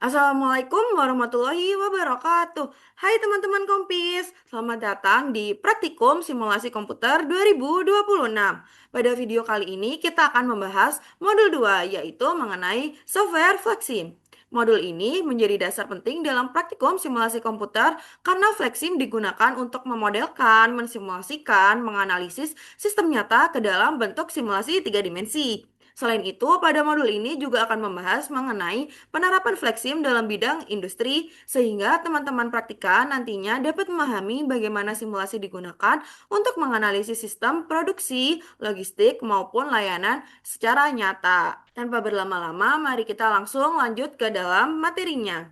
Assalamualaikum warahmatullahi wabarakatuh. Hai teman-teman Kompis, selamat datang di Praktikum Simulasi Komputer 2026. Pada video kali ini kita akan membahas modul 2, yaitu mengenai software Flexim. Modul ini menjadi dasar penting dalam praktikum simulasi komputer karena Flexim digunakan untuk memodelkan, mensimulasikan, menganalisis sistem nyata ke dalam bentuk simulasi tiga dimensi. Selain itu, pada modul ini juga akan membahas mengenai penerapan Flexim dalam bidang industri, sehingga teman-teman praktika nantinya dapat memahami bagaimana simulasi digunakan untuk menganalisis sistem produksi, logistik, maupun layanan secara nyata. Tanpa berlama-lama, mari kita langsung lanjut ke dalam materinya.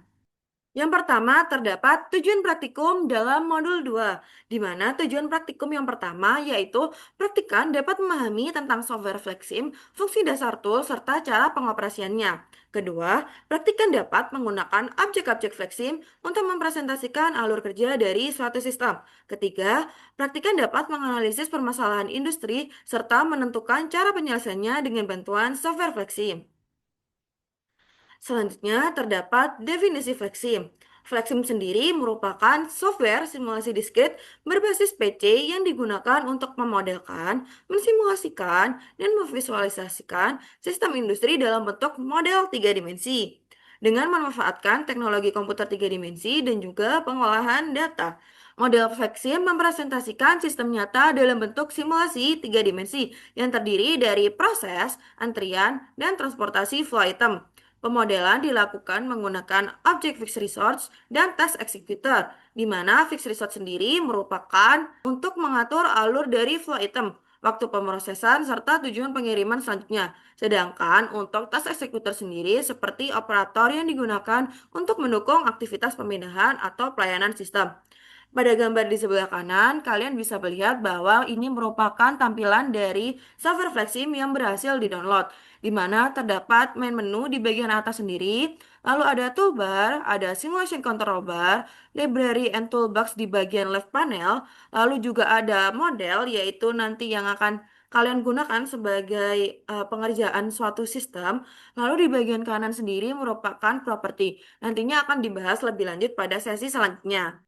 Yang pertama, terdapat tujuan praktikum dalam modul 2, di mana tujuan praktikum yang pertama yaitu praktikan dapat memahami tentang software Flexim, fungsi dasar tool, serta cara pengoperasiannya. Kedua, praktikan dapat menggunakan objek-objek Flexim untuk mempresentasikan alur kerja dari suatu sistem. Ketiga, praktikan dapat menganalisis permasalahan industri serta menentukan cara penyelesaiannya dengan bantuan software Flexim. Selanjutnya terdapat definisi Flexim. Flexim sendiri merupakan software simulasi diskrit berbasis PC yang digunakan untuk memodelkan, mensimulasikan, dan memvisualisasikan sistem industri dalam bentuk model tiga dimensi. Dengan memanfaatkan teknologi komputer tiga dimensi dan juga pengolahan data. Model Flexim mempresentasikan sistem nyata dalam bentuk simulasi tiga dimensi yang terdiri dari proses, antrian, dan transportasi flow item. Pemodelan dilakukan menggunakan objek fixed resource dan task executor, di mana fixed resource sendiri merupakan untuk mengatur alur dari flow item, waktu pemrosesan, serta tujuan pengiriman selanjutnya. Sedangkan untuk task executor sendiri seperti operator yang digunakan untuk mendukung aktivitas pemindahan atau pelayanan sistem. Pada gambar di sebelah kanan, kalian bisa melihat bahwa ini merupakan tampilan dari software Flexim yang berhasil di-download, di mana terdapat main menu di bagian atas sendiri, lalu ada toolbar, ada simulation control bar, library and toolbox di bagian left panel, lalu juga ada model, yaitu nanti yang akan kalian gunakan sebagai pengerjaan suatu sistem, lalu di bagian kanan sendiri merupakan properti. Nantinya akan dibahas lebih lanjut pada sesi selanjutnya.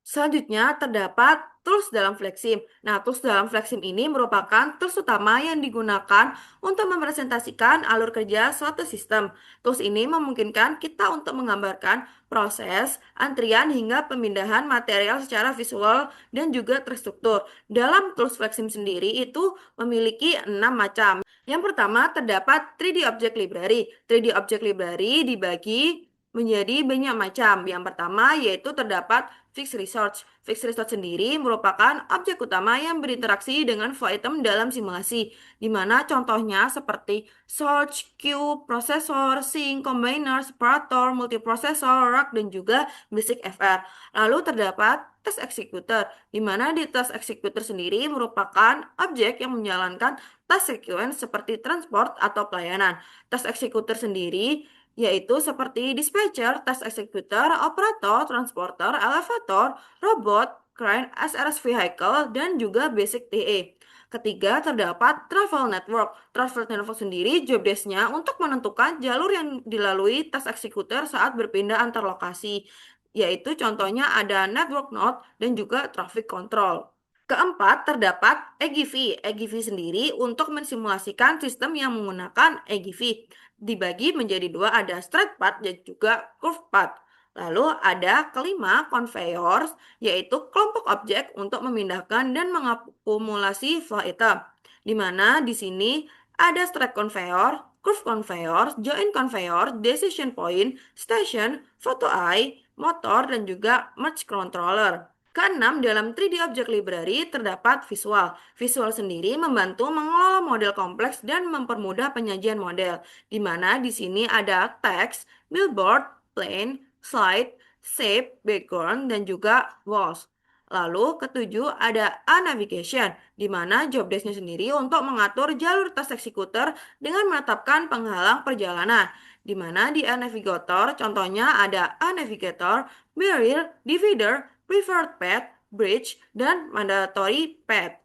Selanjutnya terdapat tools dalam Flexim. Nah, tools dalam Flexim ini merupakan tools utama yang digunakan untuk mempresentasikan alur kerja suatu sistem. Tools ini memungkinkan kita untuk menggambarkan proses, antrian hingga pemindahan material secara visual dan juga terstruktur. Dalam tools Flexim sendiri itu memiliki 6 macam. Yang pertama terdapat 3D Object Library. 3D Object Library dibagi menjadi banyak macam. Yang pertama yaitu terdapat fixed resource. Fixed resource sendiri merupakan objek utama yang berinteraksi dengan flow item dalam simulasi, di mana contohnya seperti source, queue, processor, sink, combiner, separator, multiprocessor, rack, dan juga basic FR. Lalu terdapat task executor, di mana di task executor sendiri merupakan objek yang menjalankan task sequence seperti transport atau pelayanan. Task executor sendiri yaitu seperti dispatcher, task executor, operator, transporter, elevator, robot, crane, SRS vehicle, dan juga basic TE. Ketiga, terdapat travel network. Travel network sendiri job desk-nya untuk menentukan jalur yang dilalui task executor saat berpindah antar lokasi, yaitu contohnya ada network node dan juga traffic control. Keempat, terdapat EGV. EGV sendiri untuk mensimulasikan sistem yang menggunakan EGV. Dibagi menjadi dua, ada straight path dan juga curve path. Lalu ada kelima, conveyors, yaitu kelompok objek untuk memindahkan dan mengakumulasi flow item. Di mana di sini ada straight conveyor, curve conveyor, joint conveyor, decision point, station, photo eye, motor, dan juga merge controller. Keenam, dalam 3D Object Library terdapat visual. Visual sendiri membantu mengelola model kompleks dan mempermudah penyajian model, di mana di sini ada teks, billboard, plane, slide, shape, background, dan juga walls. Lalu ketujuh ada A-Navigation, di mana job desk-nya sendiri untuk mengatur jalur task executor dengan menetapkan penghalang perjalanan. Di mana di A-Navigator contohnya ada A-Navigator, barrier, divider, preferred path, bridge, dan mandatory path.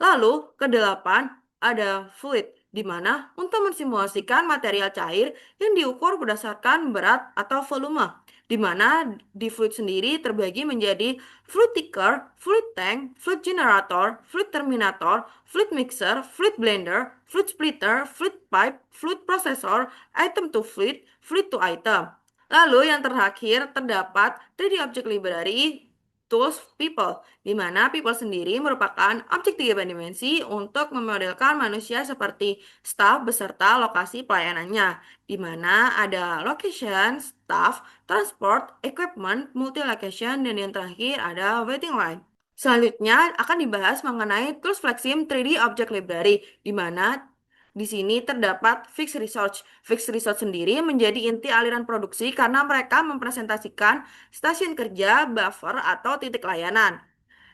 Lalu, kedelapan ada fluid, di mana untuk mensimulasikan material cair yang diukur berdasarkan berat atau volume, di mana di fluid sendiri terbagi menjadi fluid thiccer, fluid tank, fluid generator, fluid terminator, fluid mixer, fluid blender, fluid splitter, fluid pipe, fluid processor, item to fluid, fluid to item. Lalu yang terakhir terdapat 3D Object Library Tools People, di mana people sendiri merupakan objek tiga dimensi untuk memodelkan manusia seperti staff beserta lokasi pelayanannya, di mana ada location, staff, transport, equipment, multi-location, dan yang terakhir ada waiting line. Selanjutnya akan dibahas mengenai tools Flexim 3D Object Library, di mana di sini terdapat Fixed Research. Fixed Research sendiri menjadi inti aliran produksi karena mereka mempresentasikan stasiun kerja, buffer, atau titik layanan,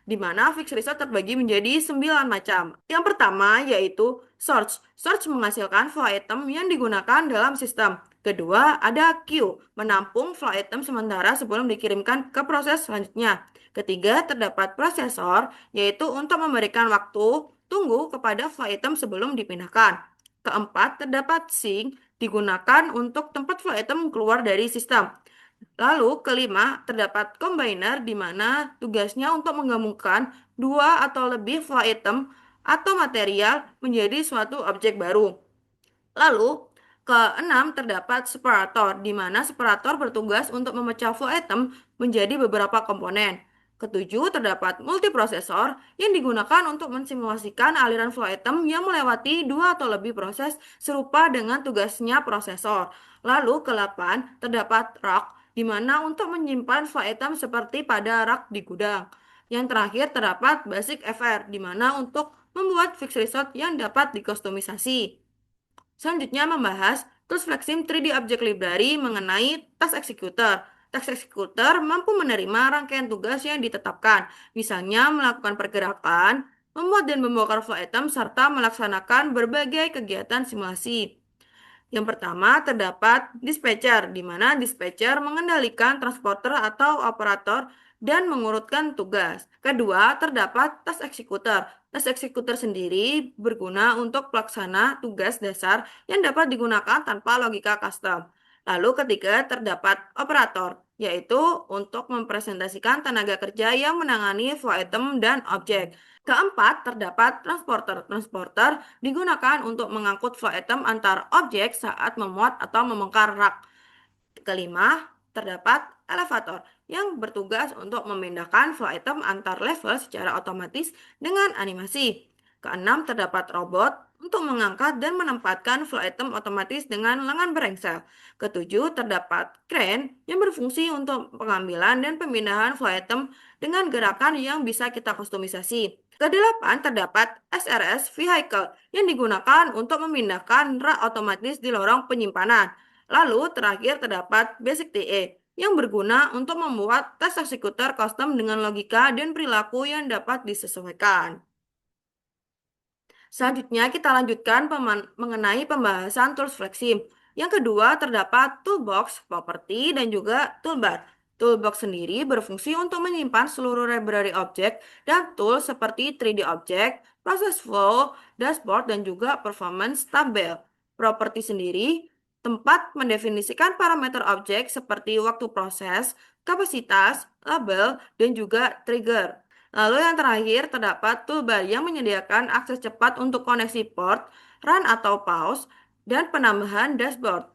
di mana fixed research terbagi menjadi 9 macam. Yang pertama yaitu search. Search menghasilkan flow item yang digunakan dalam sistem. Kedua, ada queue, menampung flow item sementara sebelum dikirimkan ke proses selanjutnya. Ketiga, terdapat prosesor, yaitu untuk memberikan waktu tunggu kepada flow item sebelum dipindahkan. Keempat, terdapat sink, digunakan untuk tempat flow item keluar dari sistem. Lalu kelima, terdapat combiner di mana tugasnya untuk menggabungkan dua atau lebih flow item atau material menjadi suatu objek baru. Lalu keenam, terdapat separator di mana separator bertugas untuk memecah flow item menjadi beberapa komponen. Ketujuh, terdapat multiprosesor yang digunakan untuk mensimulasikan aliran flow item yang melewati dua atau lebih proses serupa dengan tugasnya prosesor. Lalu ke-8, terdapat rack di mana untuk menyimpan flow item seperti pada rak di gudang. Yang terakhir terdapat basic FR di mana untuk membuat fixed result yang dapat dikustomisasi. Selanjutnya membahas tools Flexim 3D Object Library mengenai task executor. Task executor mampu menerima rangkaian tugas yang ditetapkan, misalnya melakukan pergerakan, membuat dan membongkar flow item, serta melaksanakan berbagai kegiatan simulasi. Yang pertama terdapat dispatcher, di mana dispatcher mengendalikan transporter atau operator dan mengurutkan tugas. Kedua, terdapat task executor. Task executor sendiri berguna untuk pelaksana tugas dasar yang dapat digunakan tanpa logika custom. Lalu ketiga, terdapat operator, yaitu untuk mempresentasikan tenaga kerja yang menangani flow item dan objek. Keempat, terdapat transporter. Transporter digunakan untuk mengangkut flow item antar objek saat memuat atau membongkar rak. Kelima, terdapat elevator yang bertugas untuk memindahkan flow item antar level secara otomatis dengan animasi. Keenam, terdapat robot untuk mengangkat dan menempatkan flow item otomatis dengan lengan berengsel. Ketujuh, terdapat crane yang berfungsi untuk pengambilan dan pemindahan flow item dengan gerakan yang bisa kita kustomisasi. Kedelapan, terdapat SRS vehicle yang digunakan untuk memindahkan rak otomatis di lorong penyimpanan. Lalu terakhir terdapat Basic TE yang berguna untuk membuat tes eksekutor custom dengan logika dan perilaku yang dapat disesuaikan. Selanjutnya kita lanjutkan mengenai pembahasan tools Flexim. Yang kedua terdapat toolbox, property, dan juga toolbar. Toolbox sendiri berfungsi untuk menyimpan seluruh library objek dan tools seperti 3D object, process flow, dashboard, dan juga performance tabel. Property sendiri tempat mendefinisikan parameter objek seperti waktu proses, kapasitas, label, dan juga trigger. Lalu yang terakhir terdapat toolbar yang menyediakan akses cepat untuk koneksi port, run atau pause, dan penambahan dashboard.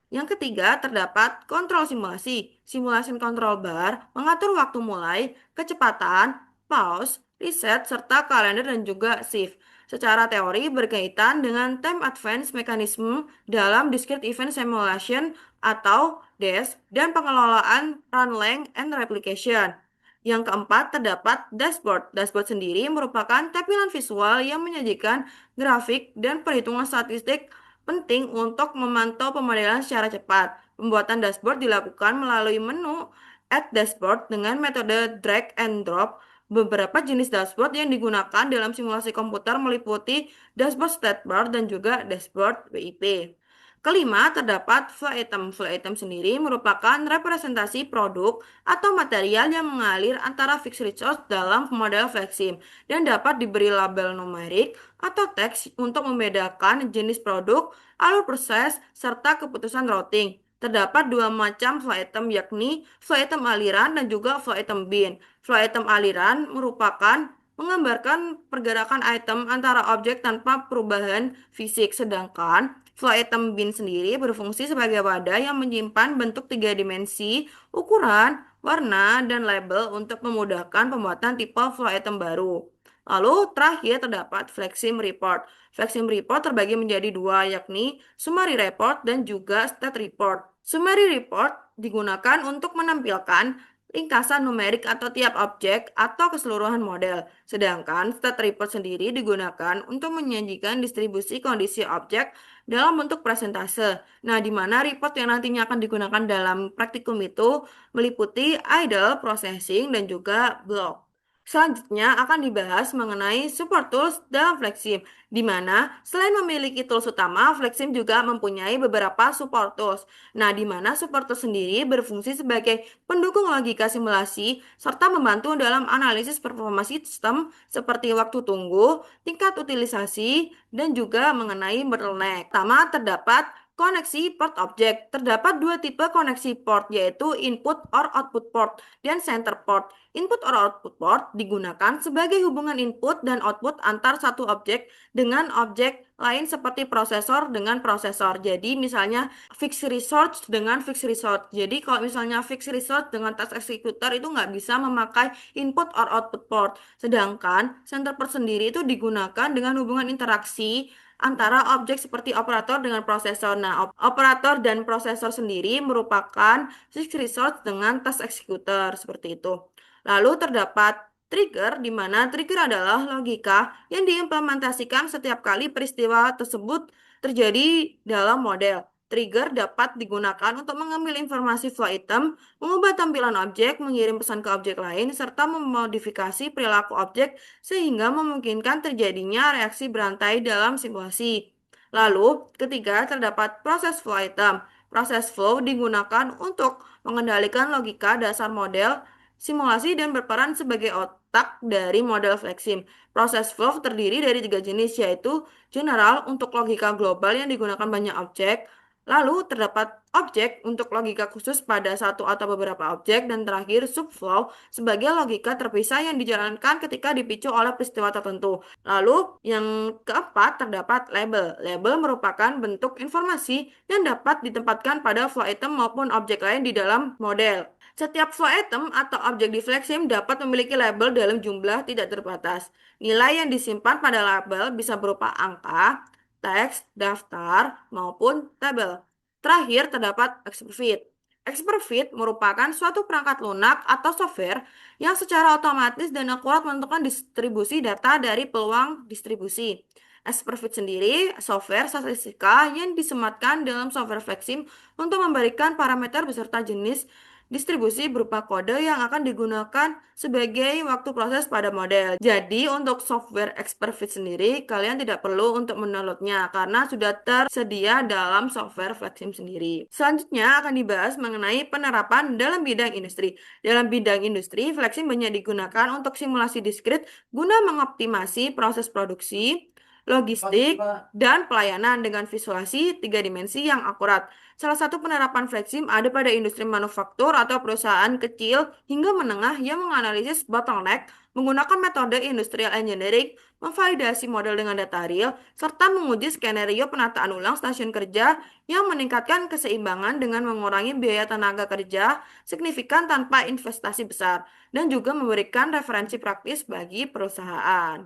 Yang ketiga terdapat kontrol simulasi. Simulasi control bar mengatur waktu mulai, kecepatan, pause, reset, serta kalender dan juga shift. Secara teori berkaitan dengan time advance mechanism dalam discrete event simulation atau DES dan pengelolaan run length and replication. Yang keempat, terdapat dashboard. Dashboard sendiri merupakan tampilan visual yang menyajikan grafik dan perhitungan statistik penting untuk memantau pemodelan secara cepat. Pembuatan dashboard dilakukan melalui menu Add Dashboard dengan metode drag and drop. Beberapa jenis dashboard yang digunakan dalam simulasi komputer meliputi dashboard state bar dan juga dashboard WIP. Kelima, terdapat flow item. Flow item sendiri merupakan representasi produk atau material yang mengalir antara fixed resource dalam model Flexim dan dapat diberi label numerik atau teks untuk membedakan jenis produk, alur proses, serta keputusan routing. Terdapat dua macam flow item yakni flow item aliran dan juga flow item bin. Flow item aliran merupakan menggambarkan pergerakan item antara objek tanpa perubahan fisik, sedangkan flow item bin sendiri berfungsi sebagai wadah yang menyimpan bentuk tiga dimensi, ukuran, warna, dan label untuk memudahkan pembuatan tipe flow item baru. Lalu terakhir terdapat Flexim Report. Flexim Report terbagi menjadi dua, yakni Summary Report dan juga State Report. Summary Report digunakan untuk menampilkan ringkasan numerik atau tiap objek atau keseluruhan model. Sedangkan State Report sendiri digunakan untuk menyajikan distribusi kondisi objek dalam bentuk presentase. Nah, di mana report yang nantinya akan digunakan dalam praktikum itu meliputi idle, processing, dan juga block. Selanjutnya akan dibahas mengenai support tools dalam Flexim, di mana selain memiliki tools utama, Flexim juga mempunyai beberapa support tools. Nah, di mana support tools sendiri berfungsi sebagai pendukung logika simulasi serta membantu dalam analisis performa sistem seperti waktu tunggu, tingkat utilisasi, dan juga mengenai bottleneck. Pertama, terdapat koneksi port objek. Terdapat dua tipe koneksi port, yaitu input or output port dan center port. Input or output port digunakan sebagai hubungan input dan output antar satu objek dengan objek lain seperti prosesor dengan prosesor. Jadi misalnya fixed resource dengan fixed resource. Jadi kalau misalnya fixed resource dengan task executor itu nggak bisa memakai input or output port. Sedangkan center port sendiri itu digunakan dengan hubungan interaksi antara objek seperti operator dengan prosesor. Nah, operator dan prosesor sendiri merupakan fixed resource dengan task executor seperti itu. Lalu terdapat trigger, di mana trigger adalah logika yang diimplementasikan setiap kali peristiwa tersebut terjadi dalam model. Trigger dapat digunakan untuk mengambil informasi flow item, mengubah tampilan objek, mengirim pesan ke objek lain, serta memodifikasi perilaku objek sehingga memungkinkan terjadinya reaksi berantai dalam simulasi. Lalu, ketiga, terdapat proses flow item. Proses flow digunakan untuk mengendalikan logika dasar model simulasi dan berperan sebagai otak dari model Flexim. Proses flow terdiri dari tiga jenis, yaitu general untuk logika global yang digunakan banyak objek, lalu terdapat objek untuk logika khusus pada satu atau beberapa objek, dan terakhir subflow sebagai logika terpisah yang dijalankan ketika dipicu oleh peristiwa tertentu. Lalu yang keempat terdapat label. Label merupakan bentuk informasi yang dapat ditempatkan pada flow item maupun objek lain di dalam model. Setiap flow item atau objek di Flexim dapat memiliki label dalam jumlah tidak terbatas. Nilai yang disimpan pada label bisa berupa angka, teks, daftar, maupun tabel. Terakhir terdapat Exprofit. Exprofit merupakan suatu perangkat lunak atau software yang secara otomatis dan akurat menentukan distribusi data dari peluang distribusi. Exprofit sendiri software statistika yang disematkan dalam software Flexim untuk memberikan parameter beserta jenis distribusi berupa kode yang akan digunakan sebagai waktu proses pada model. Jadi untuk software Expertfit sendiri kalian tidak perlu untuk mendownloadnya karena sudah tersedia dalam software Flexim sendiri. Selanjutnya akan dibahas mengenai penerapan dalam bidang industri. Dalam bidang industri, Flexim banyak digunakan untuk simulasi diskrit guna mengoptimasi proses produksi, logistik, dan pelayanan dengan visualisasi tiga dimensi yang akurat. Salah satu penerapan Flexim ada pada industri manufaktur atau perusahaan kecil hingga menengah yang menganalisis bottleneck menggunakan metode industrial engineering, memvalidasi model dengan data real, serta menguji skenario penataan ulang stasiun kerja yang meningkatkan keseimbangan dengan mengurangi biaya tenaga kerja signifikan tanpa investasi besar, dan juga memberikan referensi praktis bagi perusahaan.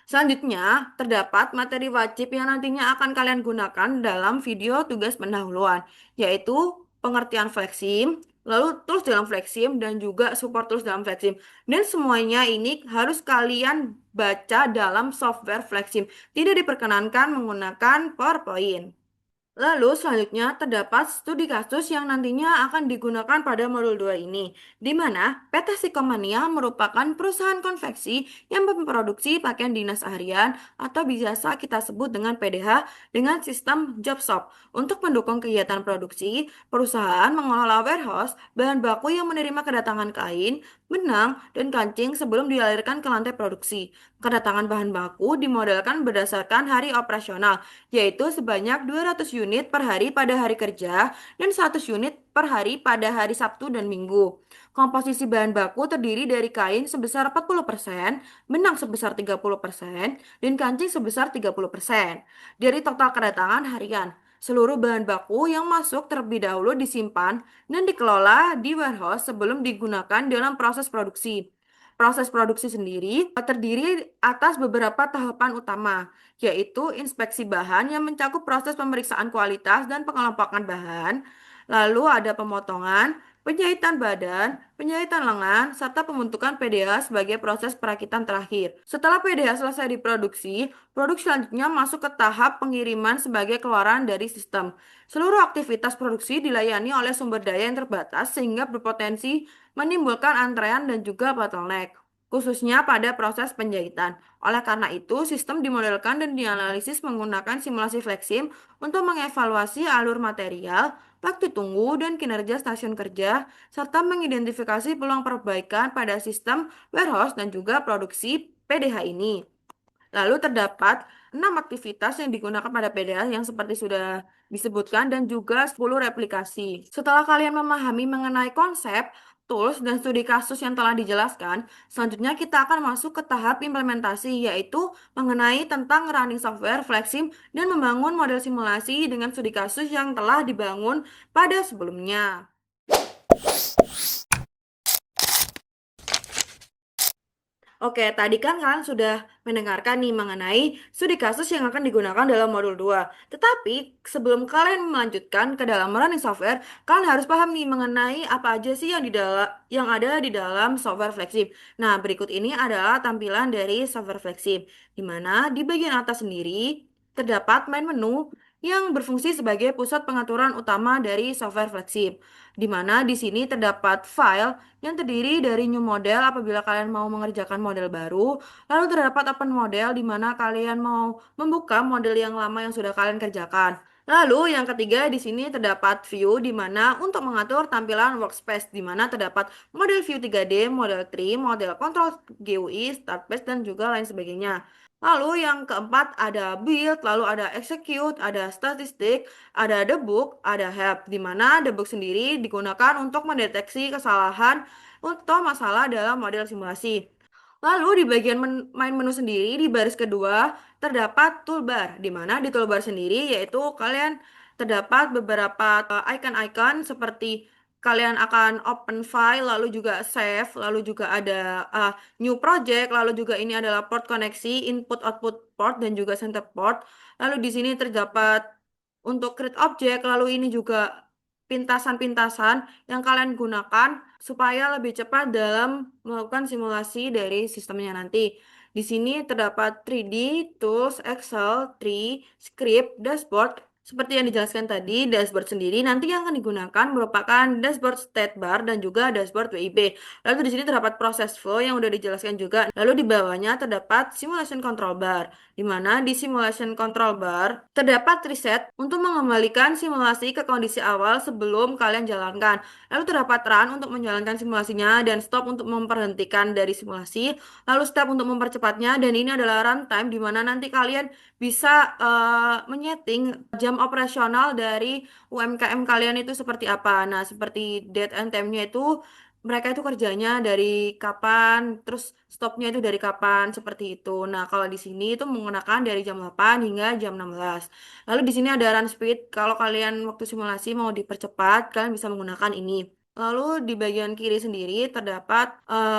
Selanjutnya, terdapat materi wajib yang nantinya akan kalian gunakan dalam video tugas pendahuluan, yaitu pengertian Flexim, lalu tools dalam Flexim, dan juga support tools dalam Flexim. Dan semuanya ini harus kalian baca dalam software Flexim. Tidak diperkenankan menggunakan PowerPoint. Lalu selanjutnya terdapat studi kasus yang nantinya akan digunakan pada modul 2 ini, di mana PT Sikomania merupakan perusahaan konveksi yang memproduksi pakaian dinas harian atau biasa kita sebut dengan PDH dengan sistem job shop. Untuk mendukung kegiatan produksi, perusahaan mengelola warehouse, bahan baku yang menerima kedatangan kain, benang, dan kancing sebelum dialirkan ke lantai produksi. Kedatangan bahan baku dimodelkan berdasarkan hari operasional, yaitu sebanyak 200 unit per hari pada hari kerja dan 100 unit per hari pada hari Sabtu dan Minggu. Komposisi bahan baku terdiri dari kain sebesar 40%, benang sebesar 30%, dan kancing sebesar 30% dari total kedatangan harian. Seluruh bahan baku yang masuk terlebih dahulu disimpan dan dikelola di warehouse sebelum digunakan dalam proses produksi. Proses produksi sendiri terdiri atas beberapa tahapan utama, yaitu inspeksi bahan yang mencakup proses pemeriksaan kualitas dan pengelompokan bahan, lalu ada pemotongan, penjahitan badan, penjahitan lengan, serta pembentukan PDH sebagai proses perakitan terakhir. Setelah PDH selesai diproduksi, produk selanjutnya masuk ke tahap pengiriman sebagai keluaran dari sistem. Seluruh aktivitas produksi dilayani oleh sumber daya yang terbatas sehingga berpotensi menimbulkan antrean dan juga bottleneck, khususnya pada proses penjahitan. Oleh karena itu, sistem dimodelkan dan dianalisis menggunakan simulasi Flexim untuk mengevaluasi alur material, waktu tunggu, dan kinerja stasiun kerja, serta mengidentifikasi peluang perbaikan pada sistem warehouse dan juga produksi PDH ini. Lalu terdapat 6 aktivitas yang digunakan pada PDA yang seperti sudah disebutkan dan juga 10 replikasi. Setelah kalian memahami mengenai konsep, tools, dan studi kasus yang telah dijelaskan, selanjutnya kita akan masuk ke tahap implementasi, yaitu mengenai tentang running software Flexim dan membangun model simulasi dengan studi kasus yang telah dibangun pada sebelumnya. Oke, tadi kan kalian sudah mendengarkan nih mengenai studi kasus yang akan digunakan dalam modul 2. Tetapi sebelum kalian melanjutkan ke dalam running software, kalian harus paham nih mengenai apa aja sih yang yang ada di dalam software Flexim. Nah, berikut ini adalah tampilan dari software Flexim, di mana di bagian atas sendiri terdapat main menu yang berfungsi sebagai pusat pengaturan utama dari software Flexim, di mana di sini terdapat file yang terdiri dari new model apabila kalian mau mengerjakan model baru, lalu terdapat open model di mana kalian mau membuka model yang lama yang sudah kalian kerjakan. Lalu yang ketiga di sini terdapat view di mana untuk mengatur tampilan workspace di mana terdapat model view 3D, model tree, model control GUI, start page dan juga lain sebagainya. Lalu yang keempat ada build, lalu ada execute, ada statistik, ada debug, ada help, di mana debug sendiri digunakan untuk mendeteksi kesalahan untuk masalah dalam model simulasi. Lalu di bagian main menu sendiri di baris kedua terdapat toolbar, di mana di toolbar sendiri yaitu kalian terdapat beberapa icon-icon seperti kalian akan open file, lalu juga save, lalu juga ada new project, lalu juga ini adalah port koneksi, input output port dan juga center port. Lalu di sini terdapat untuk create object, lalu ini juga pintasan-pintasan yang kalian gunakan supaya lebih cepat dalam melakukan simulasi dari sistemnya nanti. Di sini terdapat 3D, tools, Excel, tree, script, dashboard. Seperti yang dijelaskan tadi, dashboard sendiri nanti yang akan digunakan merupakan dashboard state bar dan juga dashboard WIB. Lalu di sini terdapat proses flow yang udah dijelaskan juga. Lalu di bawahnya terdapat simulation control bar, di mana di simulation control bar terdapat reset untuk mengembalikan simulasi ke kondisi awal sebelum kalian jalankan. Lalu terdapat run untuk menjalankan simulasinya dan stop untuk memperhentikan dari simulasi. Lalu step untuk mempercepatnya dan ini adalah runtime di mana nanti kalian bisa menyeting jam operasional dari UMKM kalian itu seperti apa. Nah, seperti date and time-nya itu mereka itu kerjanya dari kapan, terus stopnya itu dari kapan, seperti itu. Nah, kalau di sini itu menggunakan dari jam 8 hingga jam 16. Lalu di sini ada run speed. Kalau kalian waktu simulasi mau dipercepat, kalian bisa menggunakan ini. Lalu di bagian kiri sendiri terdapat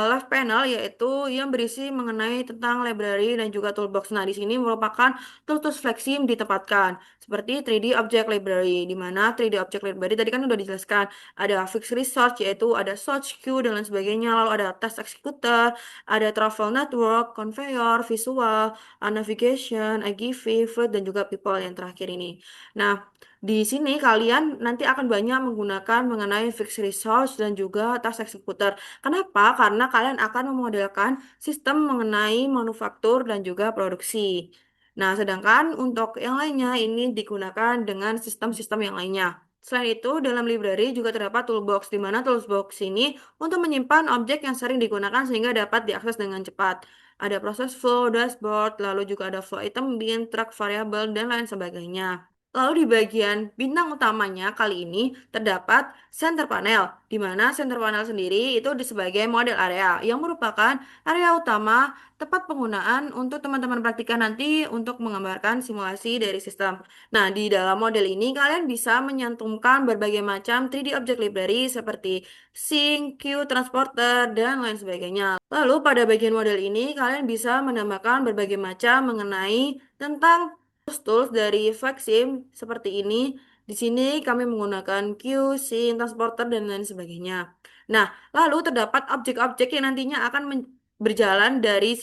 left panel yaitu yang berisi mengenai tentang library dan juga toolbox. Nah, di sini merupakan tools-tools Flexim ditempatkan seperti 3D Object Library, di mana 3D Object Library tadi kan udah dijelaskan ada fixed research yaitu ada search queue dan lain sebagainya, lalu ada task executor, ada travel network, conveyor, visual, navigation, IGV, fluid dan juga people yang terakhir ini. Nah, Di sini kalian nanti akan banyak menggunakan mengenai fixed resource dan juga task executor. Kenapa? Karena kalian akan memodelkan sistem mengenai manufaktur dan juga produksi. Nah, sedangkan untuk yang lainnya ini digunakan dengan sistem-sistem yang lainnya. Selain itu, dalam library juga terdapat toolbox, di mana toolbox ini untuk menyimpan objek yang sering digunakan sehingga dapat diakses dengan cepat. Ada proses flow, dashboard, lalu juga ada flow item bin, track variable, dan lain sebagainya. Lalu di bagian bintang utamanya kali ini terdapat center panel, di mana center panel sendiri itu sebagai model area yang merupakan area utama tempat penggunaan untuk teman-teman praktikan nanti untuk menggambarkan simulasi dari sistem. Nah, di dalam model ini kalian bisa menyantumkan berbagai macam 3D Object Library seperti Sync, Queue, Transporter, dan lain sebagainya. Lalu pada bagian model ini kalian bisa menambahkan berbagai macam mengenai tentang tools dari Flexim seperti ini. Di sini kami menggunakan queue, scene, transporter, dan lain sebagainya. Nah, lalu terdapat objek-objek yang nantinya akan berjalan dari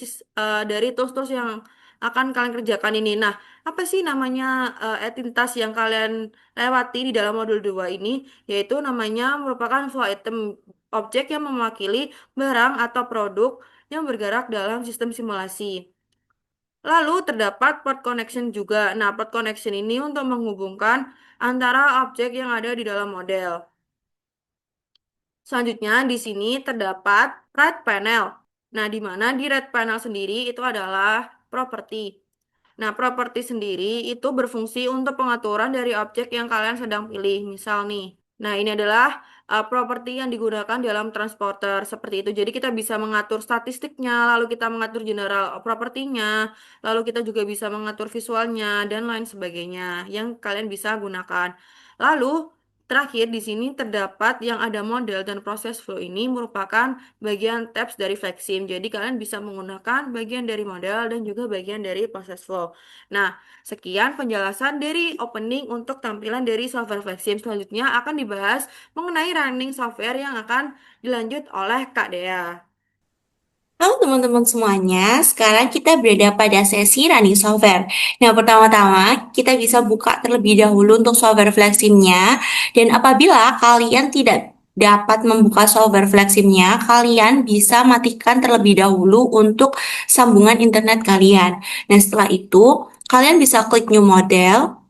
dari tools-tools yang akan kalian kerjakan ini. Nah, apa sih namanya entitas yang kalian lewati di dalam modul 2 ini? Yaitu namanya merupakan flow item, objek yang mewakili barang atau produk yang bergerak dalam sistem simulasi. Lalu terdapat port connection juga. Nah, port connection ini untuk menghubungkan antara objek yang ada di dalam model. Selanjutnya di sini terdapat right panel. Nah, di mana di right panel sendiri itu adalah property. Nah, properti sendiri itu berfungsi untuk pengaturan dari objek yang kalian sedang pilih. Misal nih, nah ini adalah properti yang digunakan dalam transporter seperti itu. Jadi kita bisa mengatur statistiknya, lalu kita mengatur general propertinya, lalu kita juga bisa mengatur visualnya dan lain sebagainya yang kalian bisa gunakan. Lalu terakhir di sini terdapat yang ada model dan proses flow ini merupakan bagian tabs dari Flexim. Jadi kalian bisa menggunakan bagian dari model dan juga bagian dari proses flow. Nah, sekian penjelasan dari opening untuk tampilan dari software Flexim. Selanjutnya akan dibahas mengenai running software yang akan dilanjut oleh Kak Dea. Halo teman-teman semuanya, sekarang kita berada pada sesi running software. Nah, pertama-tama kita bisa buka terlebih dahulu untuk software Fleximnya. Dan apabila kalian tidak dapat membuka software Fleximnya, kalian bisa matikan terlebih dahulu untuk sambungan internet kalian. Nah, setelah itu kalian bisa klik new model.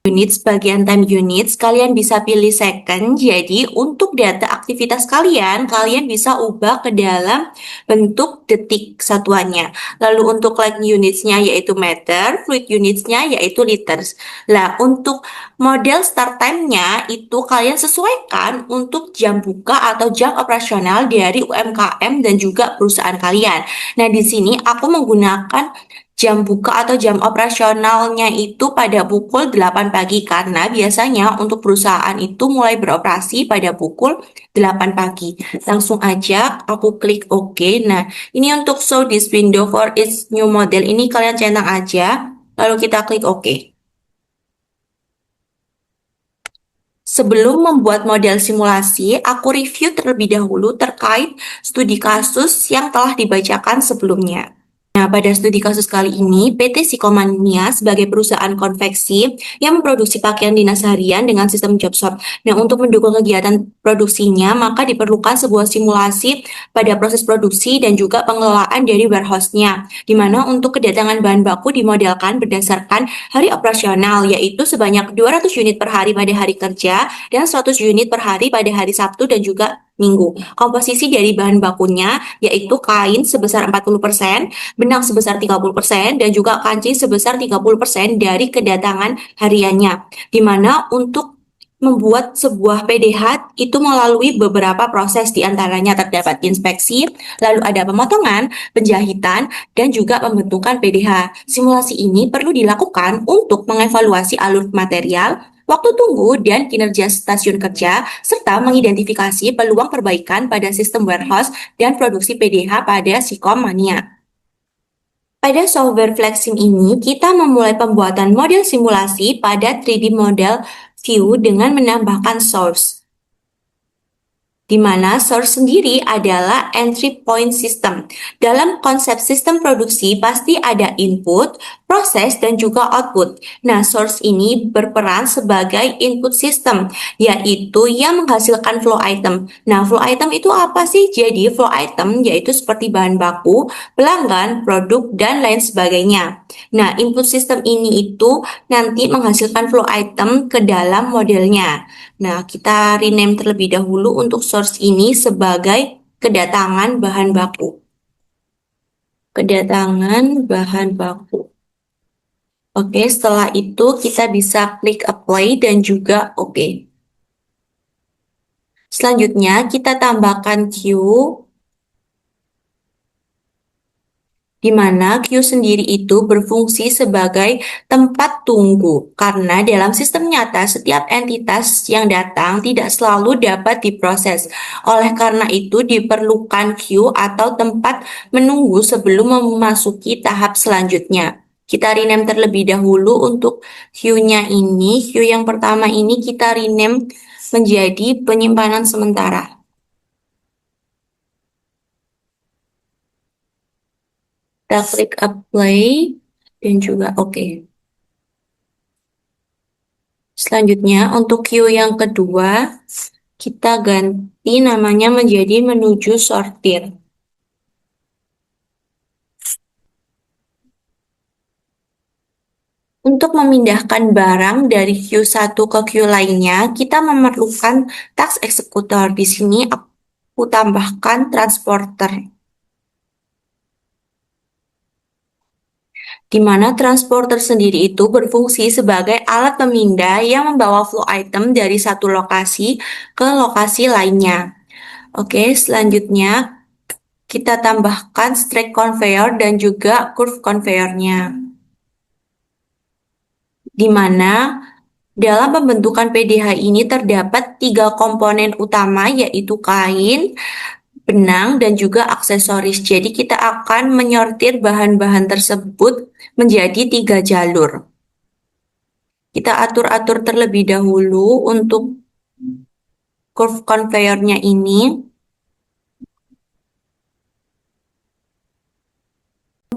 Units, bagian time units, kalian bisa pilih second. Jadi, untuk data aktivitas kalian, kalian bisa ubah ke dalam bentuk detik satuannya. Lalu untuk like unitsnya yaitu meter, fluid unitsnya yaitu liters. Nah, untuk model start time-nya itu kalian sesuaikan untuk jam buka atau jam operasional dari UMKM dan juga perusahaan kalian. Nah, di sini aku menggunakan jam buka atau jam operasionalnya itu pada pukul 8 pagi karena biasanya untuk perusahaan itu mulai beroperasi pada pukul 8 pagi. Langsung aja aku klik OK. Nah, ini untuk show this window for its new model ini kalian centang aja lalu kita klik OK. Sebelum membuat model simulasi, aku review terlebih dahulu terkait studi kasus yang telah dibacakan sebelumnya. Nah, pada studi kasus kali ini, PT Sikomania sebagai perusahaan konveksi yang memproduksi pakaian dinas harian dengan sistem job shop. Nah, untuk mendukung kegiatan produksinya, maka diperlukan sebuah simulasi pada proses produksi dan juga pengelolaan dari warehouse-nya, di mana untuk kedatangan bahan baku dimodelkan berdasarkan hari operasional, yaitu sebanyak 200 unit per hari pada hari kerja dan 100 unit per hari pada hari Sabtu dan juga Minggu. Komposisi dari bahan bakunya yaitu kain sebesar 40%, benang sebesar 30%, dan juga kancing sebesar 30% dari kedatangan hariannya. Di mana untuk membuat sebuah PDH itu melalui beberapa proses, diantaranya terdapat inspeksi, lalu ada pemotongan, penjahitan, dan juga pembentukan PDH. Simulasi ini perlu dilakukan untuk mengevaluasi alur material, waktu tunggu, dan kinerja stasiun kerja, serta mengidentifikasi peluang perbaikan pada sistem warehouse dan produksi PDH pada Sikomania. Pada software Flexim ini, kita memulai pembuatan model simulasi pada 3D model view dengan menambahkan source. di mana source sendiri adalah entry point system. Dalam konsep sistem produksi pasti ada input, proses, dan juga output. Nah, source ini berperan sebagai input system, yaitu yang menghasilkan flow item. Nah, flow item itu apa sih? Jadi, flow item yaitu seperti bahan baku, pelanggan, produk, dan lain sebagainya. Nah, input system ini itu nanti menghasilkan flow item ke dalam modelnya. Nah, kita rename terlebih dahulu untuk source ini sebagai kedatangan bahan baku. Kedatangan bahan baku. Oke, setelah itu kita bisa klik apply dan juga oke. Selanjutnya kita tambahkan queue, di mana queue sendiri itu berfungsi sebagai tempat tunggu, karena dalam sistem nyata setiap entitas yang datang tidak selalu dapat diproses. Oleh karena itu diperlukan queue atau tempat menunggu sebelum memasuki tahap selanjutnya. Kita rename terlebih dahulu untuk queue-nya ini. Queue yang pertama ini kita rename menjadi penyimpanan sementara. Kita klik apply dan juga oke. Selanjutnya untuk queue yang kedua, kita ganti namanya menjadi menuju sortir. Untuk memindahkan barang dari queue satu ke queue lainnya, kita memerlukan task executor. Di sini aku tambahkan transporter, di mana transporter sendiri itu berfungsi sebagai alat pemindah yang membawa flow item dari satu lokasi ke lokasi lainnya. Oke, selanjutnya kita tambahkan stack conveyor dan juga curve conveyornya, di mana dalam pembentukan PDH ini terdapat 3 komponen utama, yaitu kain, benang, dan juga aksesoris. Jadi kita akan menyortir bahan-bahan tersebut menjadi 3 jalur. Kita atur-atur terlebih dahulu untuk curve conveyornya ini.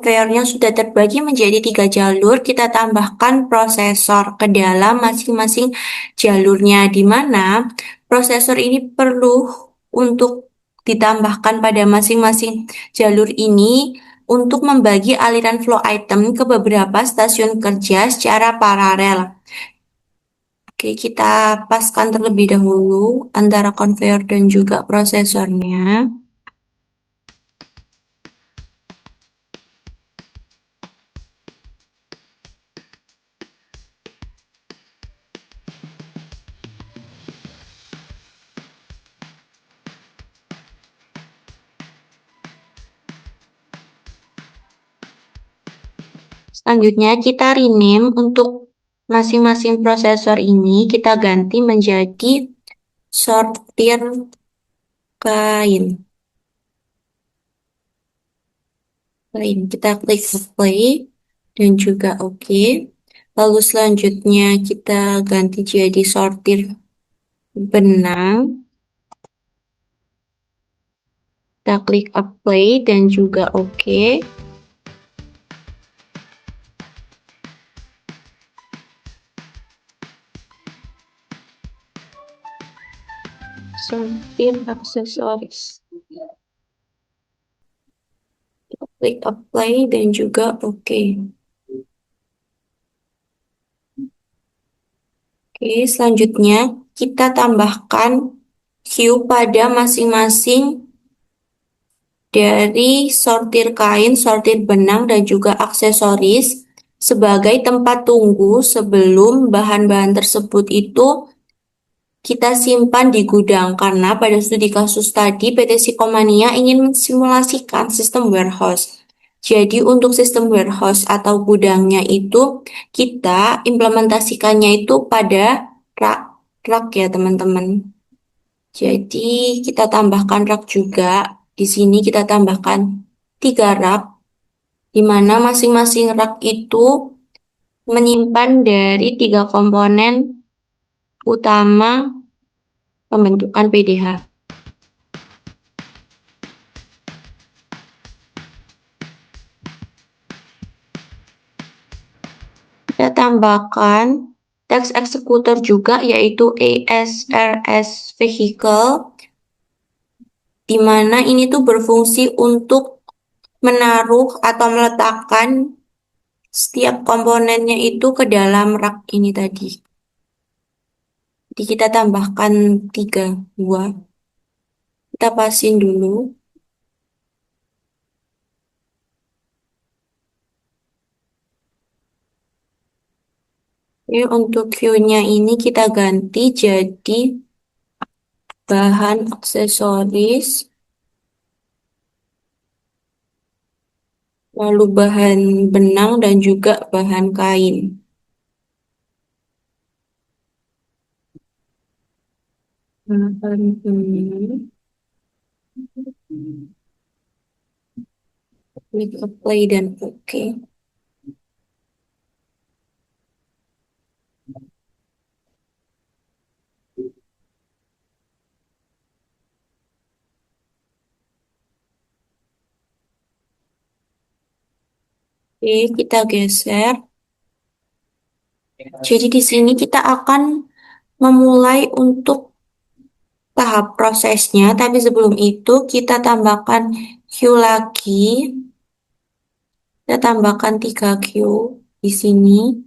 Conveyornya sudah terbagi menjadi 3 jalur, kita tambahkan prosesor ke dalam masing-masing jalurnya, di mana prosesor ini perlu untuk ditambahkan pada masing-masing jalur ini untuk membagi aliran flow item ke beberapa stasiun kerja secara paralel. Oke, kita paskan terlebih dahulu antara conveyor dan juga prosesornya. Selanjutnya kita rename untuk masing-masing prosesor ini, kita ganti menjadi sortir kain. Kita klik apply dan juga oke. Lalu selanjutnya kita ganti jadi sortir benang. Kita klik apply dan juga oke. Sortir aksesoris. Kita klik apply dan juga oke. Oke, selanjutnya kita tambahkan queue pada masing-masing dari sortir kain, sortir benang, dan juga aksesoris sebagai tempat tunggu sebelum bahan-bahan tersebut itu kita simpan di gudang, karena pada studi kasus tadi PT Sikomania ingin mensimulasikan sistem warehouse. Jadi untuk sistem warehouse atau gudangnya itu kita implementasikannya itu pada rak ya teman-teman. Jadi kita tambahkan rak juga. Di sini kita tambahkan 3 rak, di mana masing-masing rak itu menyimpan dari 3 komponen utama pembentukan PDH. tambahkan text executor juga, yaitu ASRS vehicle, di mana ini tuh berfungsi untuk menaruh atau meletakkan setiap komponennya itu ke dalam rak ini tadi. Jadi kita tambahkan 3 buah. Kita pasin dulu. Oke, untuk Q-nya ini kita ganti jadi bahan aksesoris, lalu bahan benang dan juga bahan kain. Bahan benang, klik apply dan oke. Oke, kita geser. Jadi di sini kita akan memulai untuk tahap prosesnya, tapi sebelum itu kita tambahkan Q lagi. Kita tambahkan 3Q di sini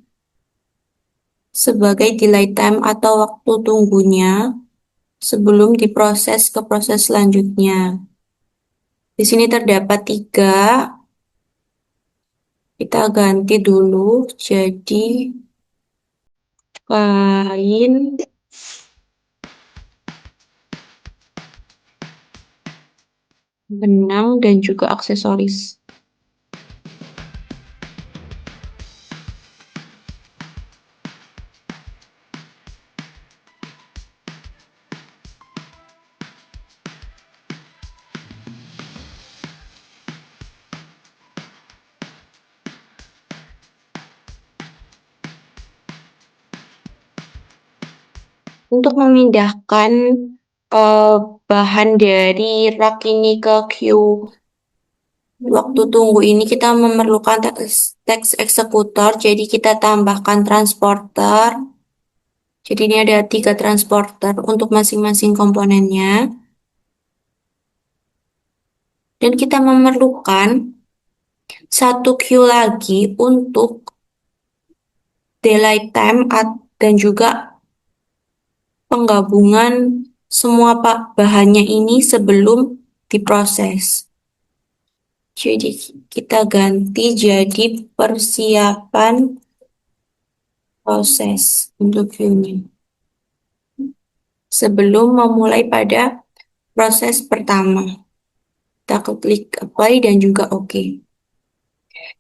sebagai delay time atau waktu tunggunya sebelum diproses ke proses selanjutnya. Di sini terdapat 3, kita ganti dulu jadi kain, benang, dan juga aksesoris. Untuk memindahkan bahan dari rak ini ke Q waktu tunggu ini kita memerlukan text executor, jadi kita tambahkan transporter. Jadi ini ada 3 transporter untuk masing-masing komponennya. Dan kita memerlukan 1 Q lagi untuk delay time dan juga penggabungan semua bahannya ini sebelum diproses. Jadi kita ganti jadi persiapan proses untuk Q-nya. Sebelum memulai pada proses pertama. Kita klik apply dan juga OK.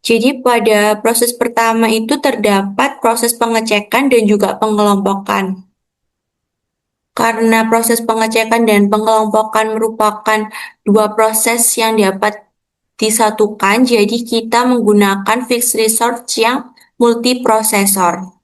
Jadi pada proses pertama itu terdapat proses pengecekan dan juga pengelompokan. Karena proses pengecekan dan pengelompokan merupakan 2 proses yang dapat disatukan, jadi kita menggunakan fixed resource yang multiprosesor.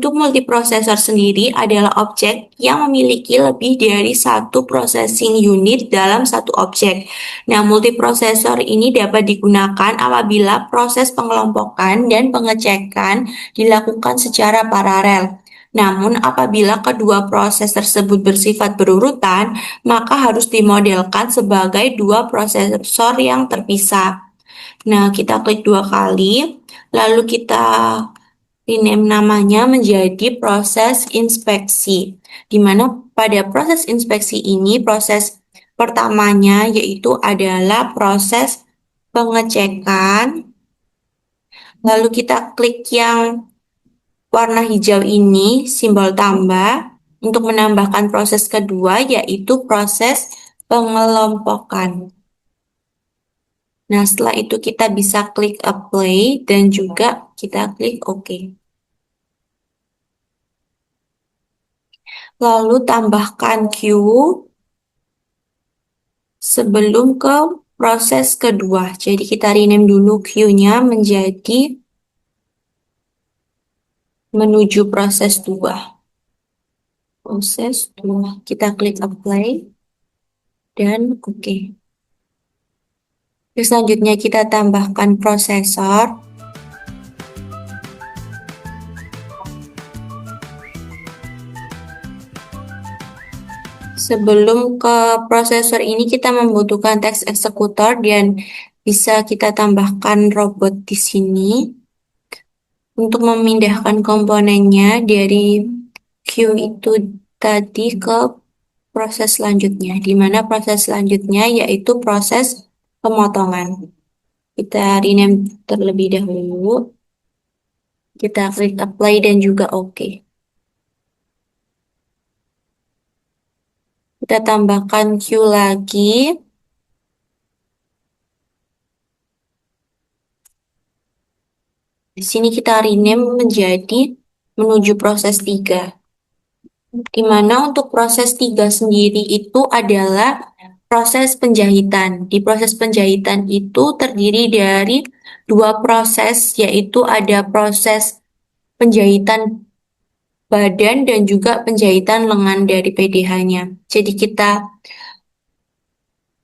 Untuk multiprosesor sendiri adalah objek yang memiliki lebih dari satu processing unit dalam satu objek. Nah, multiprosesor ini dapat digunakan apabila proses pengelompokan dan pengecekan dilakukan secara paralel. Namun, apabila kedua proses tersebut bersifat berurutan, maka harus dimodelkan sebagai 2 prosesor yang terpisah. Nah, kita klik 2 kali, lalu kita rename namanya menjadi proses inspeksi, di mana pada proses inspeksi ini proses pertamanya yaitu adalah proses pengecekan, lalu kita klik yang warna hijau ini, simbol tambah, untuk menambahkan proses kedua yaitu proses pengelompokan. Nah, setelah itu kita bisa klik apply dan juga kita klik OK. Lalu tambahkan Q sebelum ke proses kedua. Jadi kita rename dulu Q-nya menjadi menuju proses 2. Proses 2. Kita klik apply dan OK. Selanjutnya kita tambahkan prosesor. Sebelum ke prosesor ini kita membutuhkan text executor dan bisa kita tambahkan robot di sini untuk memindahkan komponennya dari queue itu tadi ke proses selanjutnya, di mana proses selanjutnya yaitu proses pemotongan. Kita rename terlebih dahulu. Kita klik apply dan juga OK. Kita tambahkan queue lagi. Di sini kita rename menjadi menuju proses 3. Di mana untuk proses 3 sendiri itu adalah proses penjahitan. Di proses penjahitan itu terdiri dari 2 proses, yaitu ada proses penjahitan badan dan juga penjahitan lengan dari PDH-nya. Jadi kita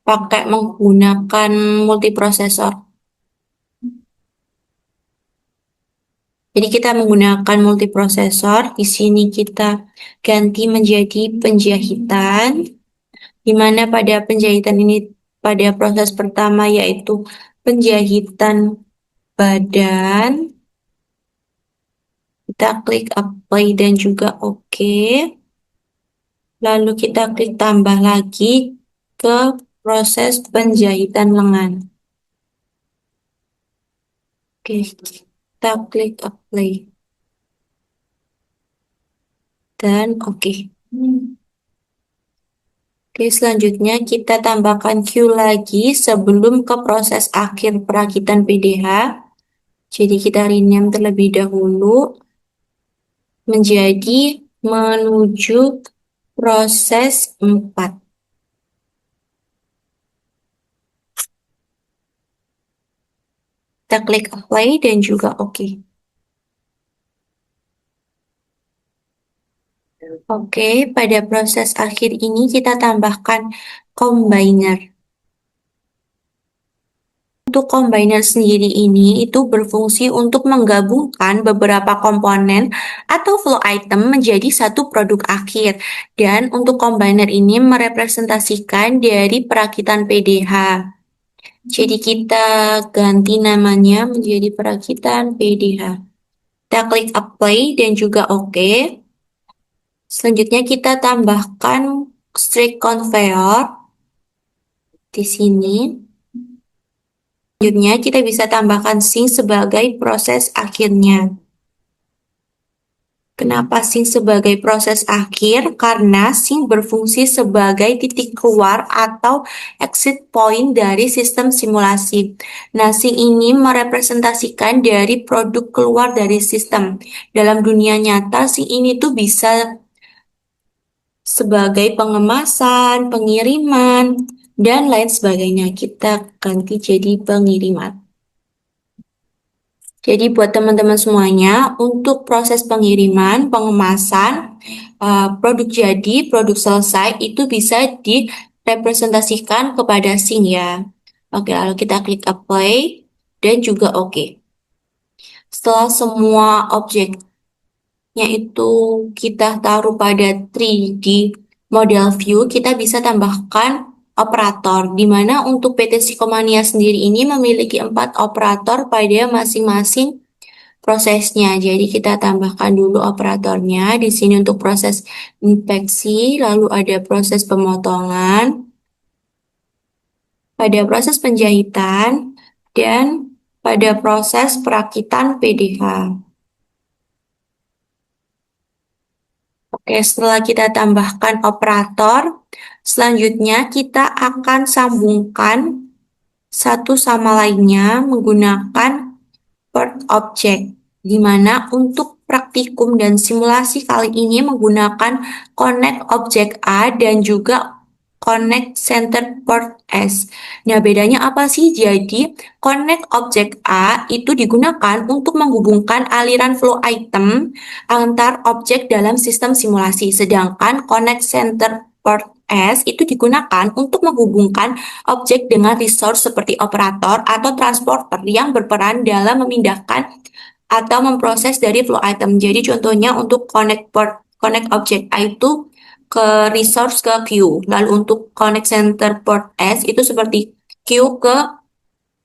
pakai menggunakan multiprosesor. Jadi kita menggunakan multiprosesor. Di sini kita ganti menjadi penjahitan, di mana pada penjahitan ini pada proses pertama yaitu penjahitan badan. Kita klik apply dan juga OK. Lalu kita klik tambah lagi ke proses penjahitan lengan. Oke, kita klik apply. Dan OK. Oke, selanjutnya kita tambahkan queue lagi sebelum ke proses akhir perakitan PDH. Jadi kita rename terlebih dahulu menjadi menuju proses 4. Kita klik apply dan juga OK. Oke, pada proses akhir ini kita tambahkan combiner. Untuk combiner sendiri ini itu berfungsi untuk menggabungkan beberapa komponen atau flow item menjadi satu produk akhir. Dan untuk combiner ini merepresentasikan dari perakitan PDH. Jadi kita ganti namanya menjadi perakitan PDH. Kita klik apply dan juga OK. Selanjutnya kita tambahkan strict conveyor di sini. Selanjutnya kita bisa tambahkan sink sebagai proses akhirnya. Kenapa sink sebagai proses akhir? Karena sink berfungsi sebagai titik keluar atau exit point dari sistem simulasi. Nah, sink ini merepresentasikan dari produk keluar dari sistem. Dalam dunia nyata, sink ini tuh bisa sebagai pengemasan, pengiriman, dan lain sebagainya. Kita ganti jadi pengiriman. Jadi buat teman-teman semuanya, untuk proses pengiriman, pengemasan, produk jadi, produk selesai, itu bisa direpresentasikan kepada sink ya. Oke, lalu kita klik apply dan juga OK. Setelah semua objeknya itu kita taruh pada 3D model view, kita bisa tambahkan operator, di mana untuk PT Psikomania sendiri ini memiliki 4 operator pada masing-masing prosesnya. Jadi kita tambahkan dulu operatornya. Di sini untuk proses inspeksi, lalu ada proses pemotongan, pada proses penjahitan, dan pada proses perakitan PDH. Oke, setelah kita tambahkan operator, selanjutnya kita akan sambungkan satu sama lainnya menggunakan port object, di mana untuk praktikum dan simulasi kali ini menggunakan connect object A dan juga connect center port S. Nah, bedanya apa sih? Jadi, connect object A itu digunakan untuk menghubungkan aliran flow item antar objek dalam sistem simulasi, sedangkan connect center port S itu digunakan untuk menghubungkan objek dengan resource seperti operator atau transporter yang berperan dalam memindahkan atau memproses dari flow item. Jadi contohnya untuk connect object A itu ke resource ke queue. Lalu untuk connect center port S itu seperti queue ke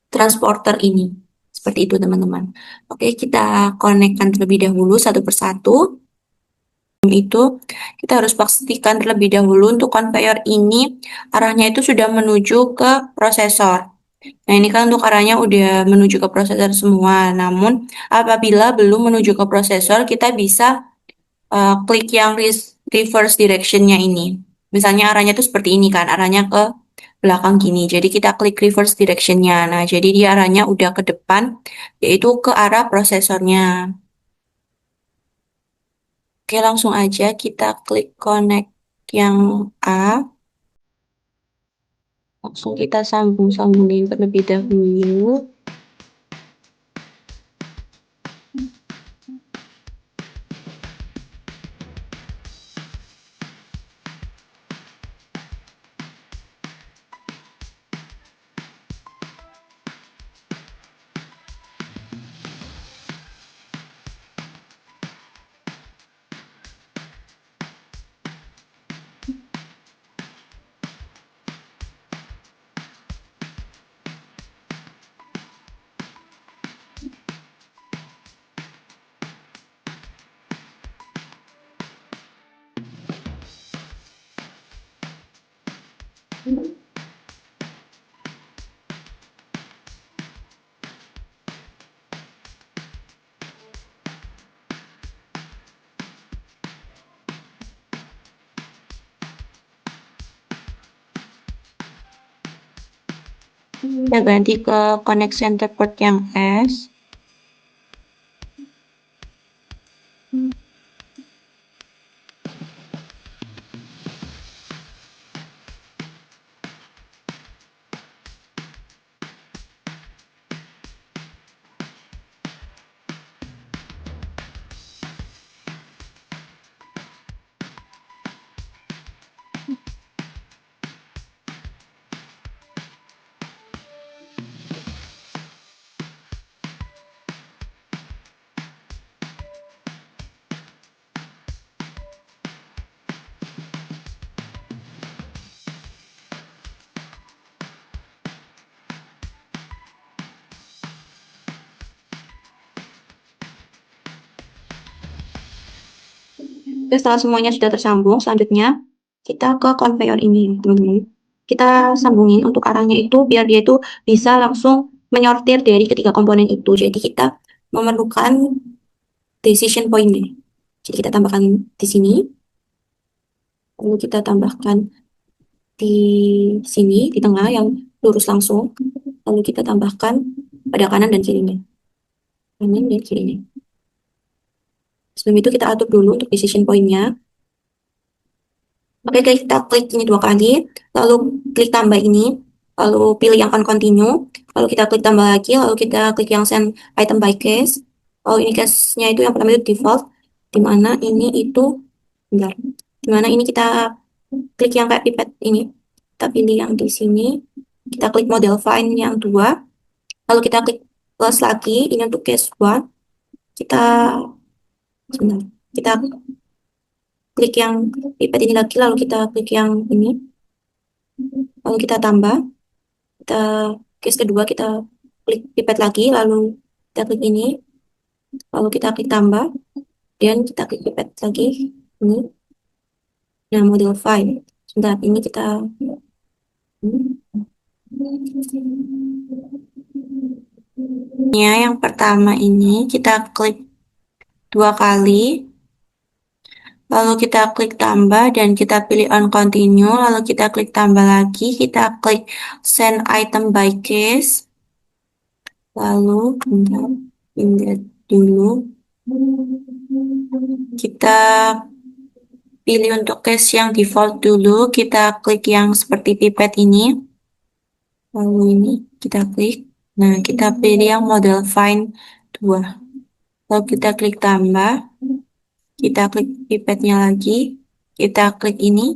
transporter ini. Seperti itu teman-teman. Oke, kita konekkan terlebih dahulu satu persatu. Itu kita harus pastikan terlebih dahulu untuk conveyor ini arahnya itu sudah menuju ke prosesor. Nah, ini kan untuk arahnya udah menuju ke prosesor semua. Namun, apabila belum menuju ke prosesor, kita bisa klik yang reverse direction-nya ini. Misalnya arahnya itu seperti ini kan, arahnya ke belakang gini. Jadi kita klik reverse direction-nya. Nah, jadi dia arahnya udah ke depan, yaitu ke arah prosesornya. Oke, langsung aja kita klik connect yang A. Langsung kita sambung-sambungin terlebih dahulu. Kita ganti ke connect center port yang S. Oke, setelah semuanya sudah tersambung, selanjutnya kita ke conveyor ini, teman-teman. Kita sambungin untuk arahnya itu biar dia itu bisa langsung menyortir dari ketiga komponen itu. Jadi kita memerlukan decision point-nya. Jadi kita tambahkan di sini, lalu kita tambahkan di sini, di tengah yang lurus langsung. Lalu kita tambahkan pada kanan dan kirinya. Kanan dan kirinya. Sebelum itu kita atur dulu untuk decision point-nya. Oke guys, kita klik ini 2 kali, lalu klik tambah ini, lalu pilih yang on continue, lalu kita klik tambah lagi, lalu kita klik yang send item by case. Lalu ini case-nya itu yang pertama itu default, dimana ini itu, bentar, dimana ini kita klik yang kayak pipet ini, kita pilih yang di sini, kita klik model find yang 2, lalu kita klik plus lagi, ini untuk case 1, kita, sebentar, kita klik yang pipet ini lagi, lalu kita klik yang ini, lalu kita tambah, kita case kedua kita klik pipet lagi, lalu kita klik ini, lalu kita klik tambah, dan kita klik pipet lagi, ini, nah model file, sebentar, ini kita, ya yang pertama ini kita klik 2 kali, lalu kita klik tambah dan kita pilih on continue, lalu kita klik tambah lagi, kita klik send item by case, lalu bentar, pindah dulu, kita pilih untuk case yang default dulu, kita klik yang seperti pipet ini, lalu ini kita klik, nah kita pilih yang model find 2, lalu kita klik tambah, kita klik pipetnya lagi, kita klik ini,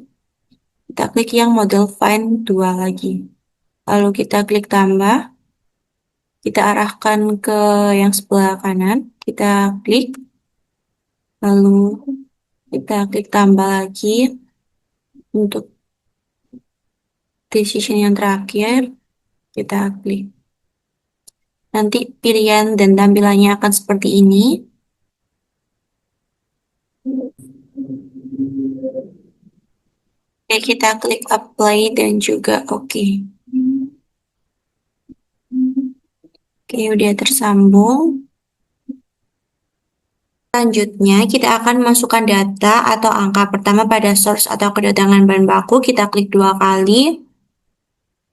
Kita klik yang model find 2 lagi. Lalu kita klik tambah, kita arahkan ke yang sebelah kanan, kita klik, lalu kita klik tambah lagi untuk decision yang terakhir, kita klik. Nanti pilihan dan tampilannya akan seperti ini. Oke, kita klik apply dan juga oke. Oke, udah tersambung. Selanjutnya, kita akan masukkan data atau angka pertama pada source atau kedatangan bahan baku. Kita klik 2 kali.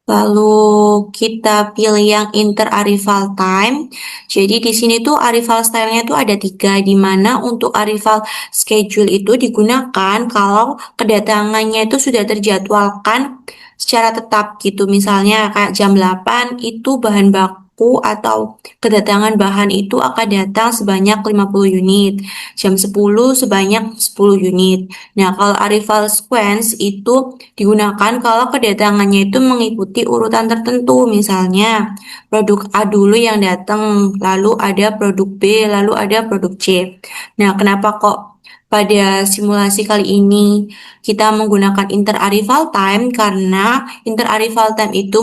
Lalu kita pilih yang inter arrival time. Jadi di sini tuh arrival style-nya tuh ada 3, di mana untuk arrival schedule itu digunakan kalau kedatangannya itu sudah terjadwalkan secara tetap gitu. Misalnya kayak jam 8 itu bahan baku atau kedatangan bahan itu akan datang sebanyak 50 unit. Jam 10 sebanyak 10 unit. Nah, kalau arrival sequence itu digunakan kalau kedatangannya itu mengikuti urutan tertentu, misalnya produk A dulu yang datang, lalu ada produk B, lalu ada produk C. Nah, kenapa kok pada simulasi kali ini kita menggunakan interarrival time? Karena interarrival time itu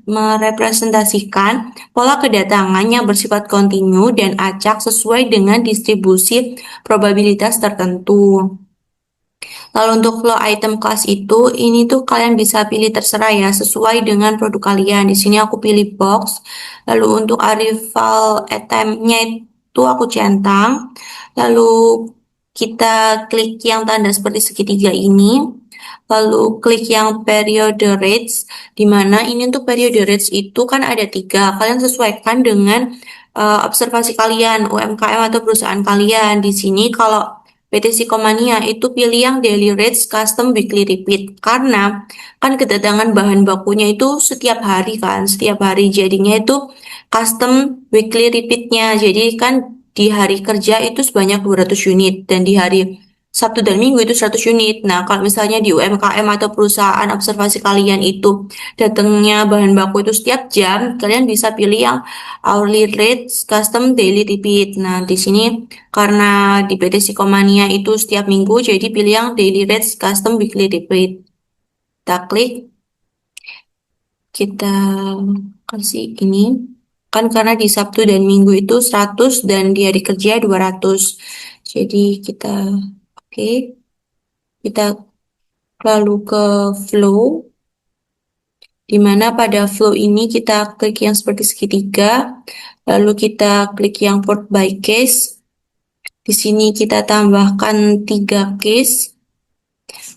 merepresentasikan pola kedatangan yang bersifat kontinu dan acak sesuai dengan distribusi probabilitas tertentu. Lalu untuk flow item class itu, ini tuh kalian bisa pilih terserah ya, sesuai dengan produk kalian. Di sini aku pilih box. Lalu untuk arrival itemnya itu aku centang. Lalu kita klik yang tanda seperti segitiga ini. Lalu klik yang period rates, di mana ini untuk period rates itu kan ada 3. Kalian sesuaikan dengan observasi kalian, UMKM atau perusahaan kalian. Di sini kalau PT Sikomania itu pilih yang daily rates custom weekly repeat karena kan kedatangan bahan bakunya itu setiap hari kan, setiap hari jadinya itu custom weekly repeatnya. Jadi kan di hari kerja itu sebanyak 200 unit dan di hari Sabtu dan Minggu itu 100 unit. Nah, kalau misalnya di UMKM atau perusahaan observasi kalian itu datangnya bahan baku itu setiap jam, kalian bisa pilih yang hourly rates custom daily repeat. Nah, di sini karena di PT Sikomania itu setiap minggu, jadi pilih yang daily rates custom weekly repeat. Kita klik, kita kasih ini. Kan karena di Sabtu dan Minggu itu 100 dan di hari kerja 200. Jadi kita oke. Kita lalu ke flow, di mana pada flow ini kita klik yang seperti segitiga, lalu kita klik yang port by case. Di sini kita tambahkan 3 case,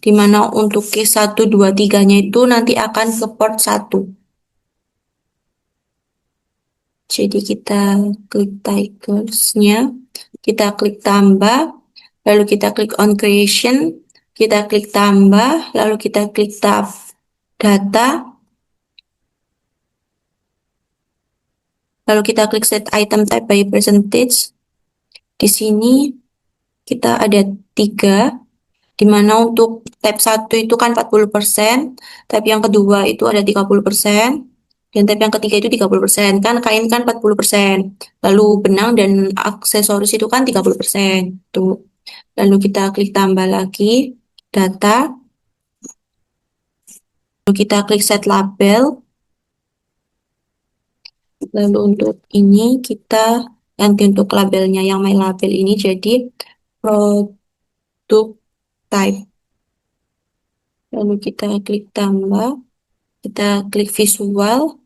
di mana untuk case 1, 2, 3-nya itu nanti akan ke port 1. Jadi kita klik tigers-nya, kita klik tambah, lalu kita klik on creation, kita klik tambah, lalu kita klik tab data, lalu kita klik set item type by percentage. Di sini kita ada 3, di mana untuk tab 1 itu kan 40%, tab yang kedua itu ada 30%, dan tab yang ketiga itu 30%. Kan kain kan 40%, lalu benang dan aksesoris itu kan 30%. Tuh. Lalu kita klik tambah lagi, data, lalu kita klik set label, lalu untuk ini kita ganti untuk labelnya yang my label ini jadi produk type. Lalu kita klik tambah, kita klik visual,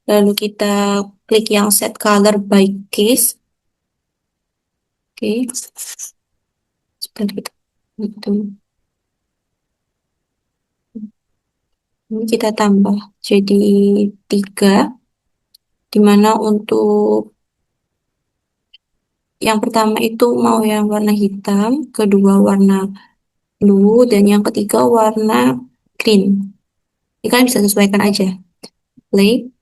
lalu kita klik yang set color by case. Oke, seperti itu. Gitu. Ini kita tambah jadi 3, di mana untuk yang pertama itu mau yang warna hitam, kedua warna blue, dan yang ketiga warna green. Ini kalian bisa sesuaikan aja. Play.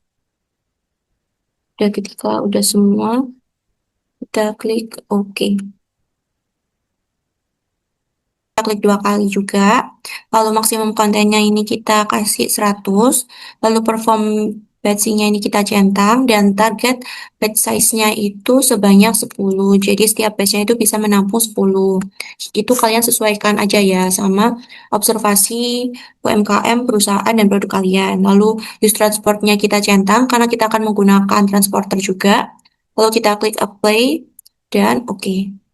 Udah ketika udah semua, kita klik OK. kita klik 2 kali juga, lalu maksimum kontennya ini kita kasih 100, lalu perform batch-nya ini kita centang, dan target batch size-nya itu sebanyak 10, jadi setiap batch-nya itu bisa menampung 10. Itu kalian sesuaikan aja ya sama observasi UMKM, perusahaan, dan produk kalian. Lalu use transportnya kita centang, karena kita akan menggunakan transporter juga, lalu kita klik apply, dan oke.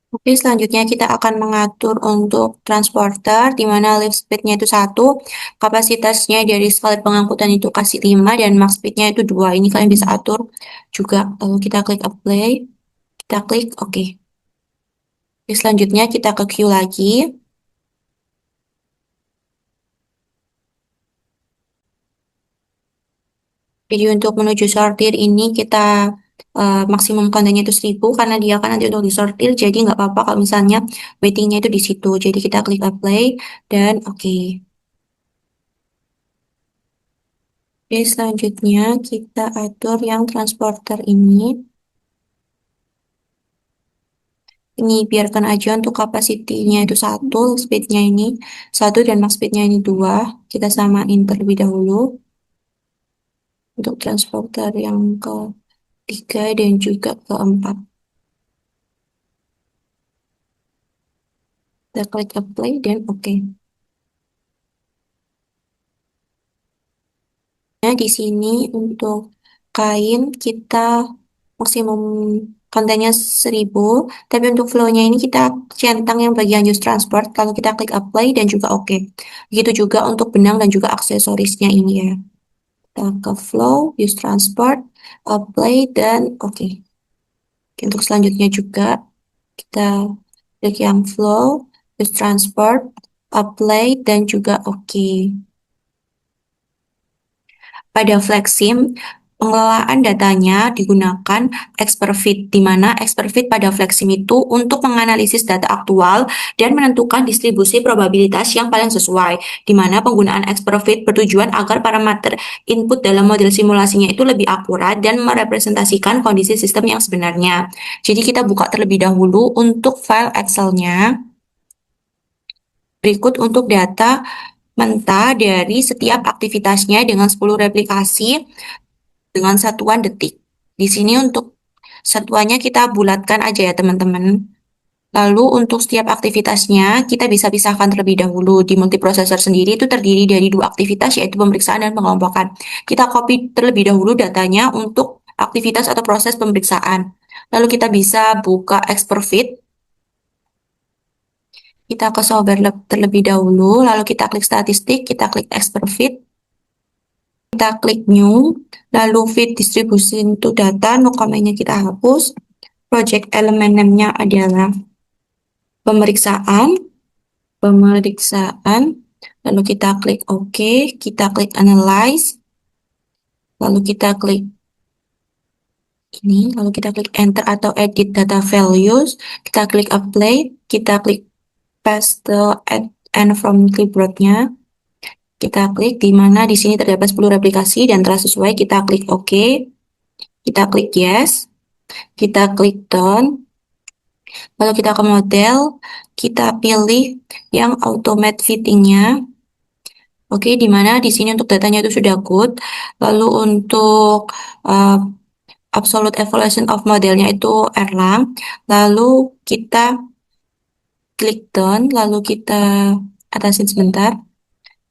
Oke, selanjutnya kita akan mengatur untuk transporter, di mana lift speed-nya itu 1, kapasitasnya dari sekali pengangkutan itu kasih 5, dan max speed-nya itu 2. Ini kalian bisa atur juga. Lalu kita klik apply, kita klik oke. Oke, selanjutnya kita ke queue lagi. Jadi untuk menuju sortir ini kita maksimum kontennya itu 1000, karena dia kan nanti untuk disortir, jadi nggak apa-apa kalau misalnya waiting-nya itu di situ. Jadi kita klik apply, dan oke. Oke, selanjutnya kita atur yang transporter ini. Ini biarkan aja untuk kapasitinya itu 1, speednya ini 1, dan max speednya ini 2. Kita samain terlebih dahulu untuk transporter yang ketiga dan juga keempat. Kita klik apply, dan oke. Nah, di sini untuk kain kita maksimum kontennya 1000, tapi untuk flow-nya ini kita centang yang bagian use transport, kalau kita klik apply dan juga oke. Begitu juga untuk benang dan juga aksesorisnya ini ya. Kita ke flow, use transport, apply, dan oke. Untuk selanjutnya juga kita klik yang flow, use transport, apply, dan juga oke. Pada Flexim, pengelolaan datanya digunakan Experfit, di mana Experfit pada Flexim itu untuk menganalisis data aktual dan menentukan distribusi probabilitas yang paling sesuai, di mana penggunaan Experfit bertujuan agar parameter input dalam model simulasinya itu lebih akurat dan merepresentasikan kondisi sistem yang sebenarnya. Jadi kita buka terlebih dahulu untuk file Excel-nya. Berikut untuk data mentah dari setiap aktivitasnya dengan 10 replikasi dengan satuan detik. Di sini untuk satuannya kita bulatkan aja ya teman-teman. Lalu untuk setiap aktivitasnya kita bisa pisahkan terlebih dahulu. Di multiprosesor sendiri itu terdiri dari 2 aktivitas, yaitu pemeriksaan dan pengelompokan. Kita copy terlebih dahulu datanya untuk aktivitas atau proses pemeriksaan. Lalu kita bisa buka Experfit. Kita ke software lab terlebih dahulu, lalu kita klik statistik, kita klik Experfit. Kita klik new, lalu fit distribusi untuk data, no comment-nya kita hapus. Project elemen name-nya adalah pemeriksaan, pemeriksaan, lalu kita klik OK, kita klik analyze, lalu kita klik ini, lalu kita klik enter atau edit data values, kita klik apply, kita klik paste add and from clipboard-nya, kita klik di mana di sini terdapat 10 replikasi dan telah sesuai, kita klik OK, kita klik yes, kita klik done, lalu kita ke model, kita pilih yang automate fitting-nya. Oke, di mana di sini untuk datanya itu sudah good. Lalu untuk absolute evaluation of modelnya itu Erlang. Lalu kita klik done, lalu kita atasin sebentar.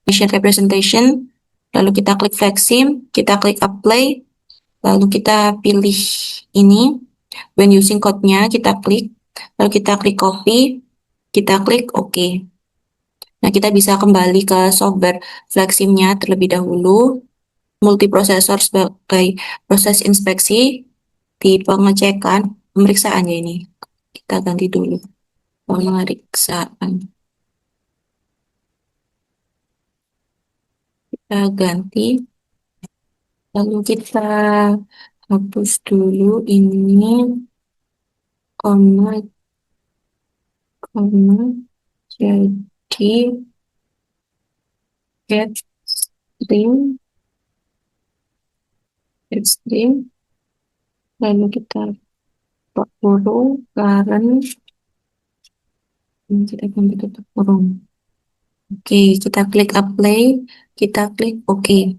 Vision representation, lalu kita klik Flexim, kita klik apply, lalu kita pilih ini. When using code-nya kita klik, lalu kita klik copy, kita klik OK. Nah, kita bisa kembali ke software Flexim-nya terlebih dahulu. Multiprosesor sebagai proses inspeksi di pengecekan pemeriksaannya ini. Kita ganti dulu pemeriksaan. Kita ganti, lalu kita hapus dulu ini, koma, koma, jadi get string, get string, lalu kita buka kurung, current, ini kita ganti tutup kurung. Oke, kita klik apply, kita klik OK.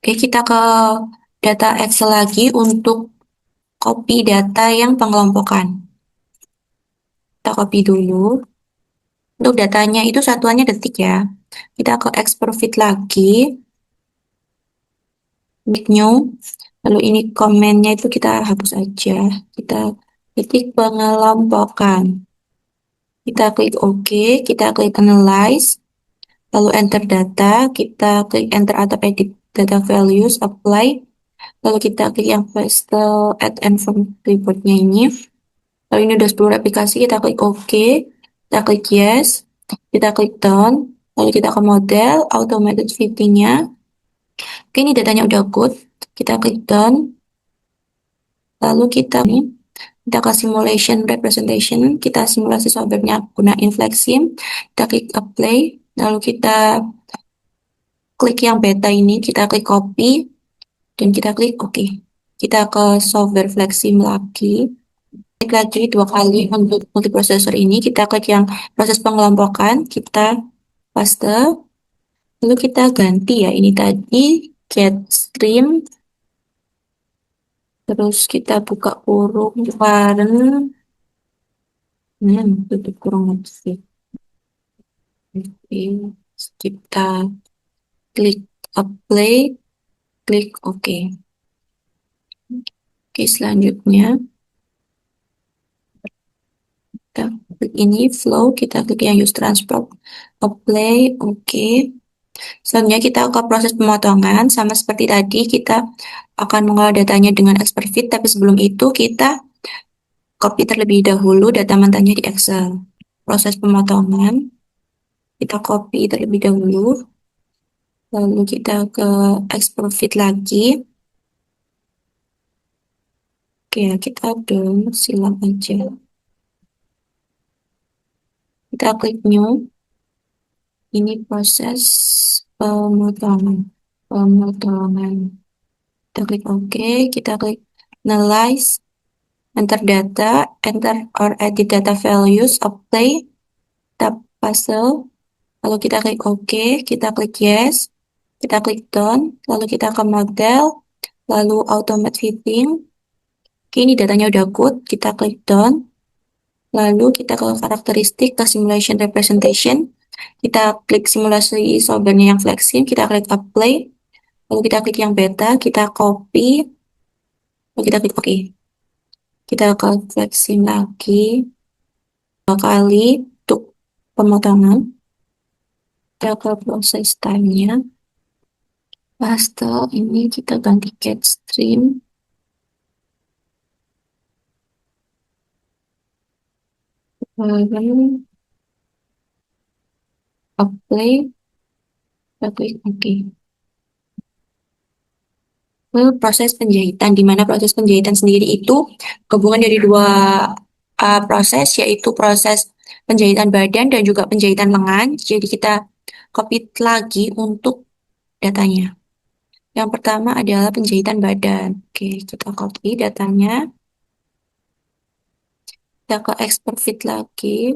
Oke, kita ke data Excel lagi untuk copy data yang pengelompokan. Kita copy dulu. Untuk datanya itu satuannya detik ya. Kita ke export fit lagi. Make new. Lalu ini komennya itu kita hapus aja. Kita ketik pengelompokan. Kita klik OK. Kita klik analyze. Lalu enter data. Kita klik enter atau edit data values. Apply. Lalu kita klik yang paste add and from reportnya ini. Lalu ini udah 10 replikasi, kita klik OK, kita klik yes, kita klik done, lalu kita ke model, automated fitting-nya. Oke, ini datanya udah good, kita klik done, lalu kita ke simulation representation, kita simulasi software-nya gunain Flexim, kita klik apply, lalu kita klik yang beta ini, kita klik copy, dan kita klik OK. Kita ke software Flexim lagi. Klik lagi 2 kali untuk multiprosesor ini, kita klik yang proses pengelompokan, kita paste, lalu kita ganti ya, ini tadi get stream, terus kita buka kurung parent, tutup kurung lagi sih. Kita klik apply, klik OK. Oke, selanjutnya kita klik ini flow, kita klik yang use transport, apply, OK. Selanjutnya kita ke proses pemotongan, sama seperti tadi kita akan mengolah datanya dengan expert fit, tapi sebelum itu kita copy terlebih dahulu data mentahnya di Excel. Proses pemotongan, kita copy terlebih dahulu, lalu kita ke export fit lagi. Oke, kita dong, silang aja. Kita klik new, ini proses pemotongan. Kita klik OK, kita klik analyze, enter data, enter or edit data values, apply, kita puzzle, lalu kita klik OK, kita klik yes, kita klik done, lalu kita ke model, lalu automate fitting. Oke, ini datanya udah good, kita klik done, lalu kita ke karakteristik, ke simulation representation, kita klik simulasi software-nya yang Flexim, kita klik apply, lalu kita klik yang beta, kita copy, lalu kita klik OK. Kita ke Flexim lagi, 2 kali untuk pemotongan. Kita ke proses time-nya. Paste, ini kita ganti get stream. Lalu apply, kita klik OK. Lalu proses penjahitan, di mana proses penjahitan sendiri itu gabungan dari 2 proses, yaitu proses penjahitan badan dan juga penjahitan lengan. Jadi kita copy lagi untuk datanya. Yang pertama adalah penjahitan badan. Oke, kita copy datanya. Kita ke export fit lagi.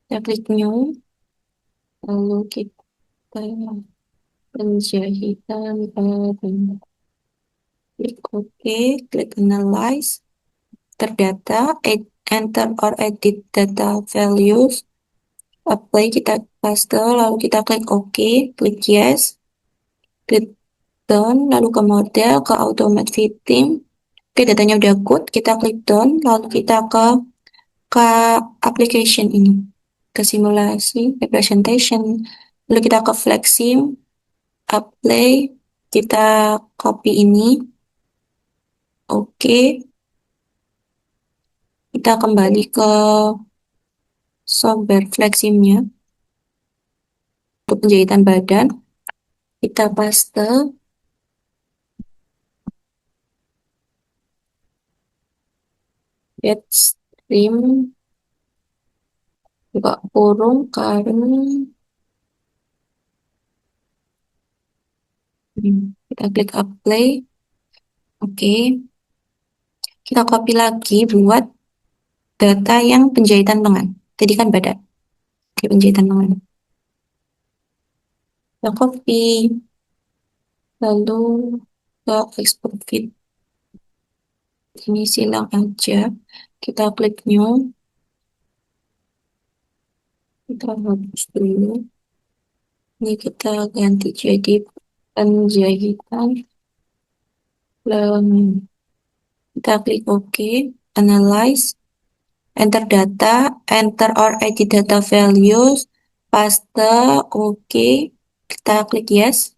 Kita klik new. Lalu kita penjahitan badan. Klik OK, klik analyze, terdata, enter or edit data values, apply, kita paste, lalu kita klik OK, klik yes, klik done, lalu ke model, ke automate fitting. Oke, datanya udah good, kita klik done, lalu kita ke application ini, ke simulasi representation, lalu kita ke Flexim, apply, kita copy ini, oke, kita kembali ke software Fleximnya untuk penjahitan badan, kita paste, get stream, buka kurung, current, kita klik apply, Oke, kita copy lagi buat data yang penjahitan lengan. Tadi kan badan. Oke, penjahitan lengan. Kita copy, lalu kita export fit. Ini silang aja. Kita klik new. Kita hapus dulu. Ini kita ganti jadi penjahitan lengan. Kita klik OK, analyze, enter data, enter or edit data values, paste, OK. Kita klik yes.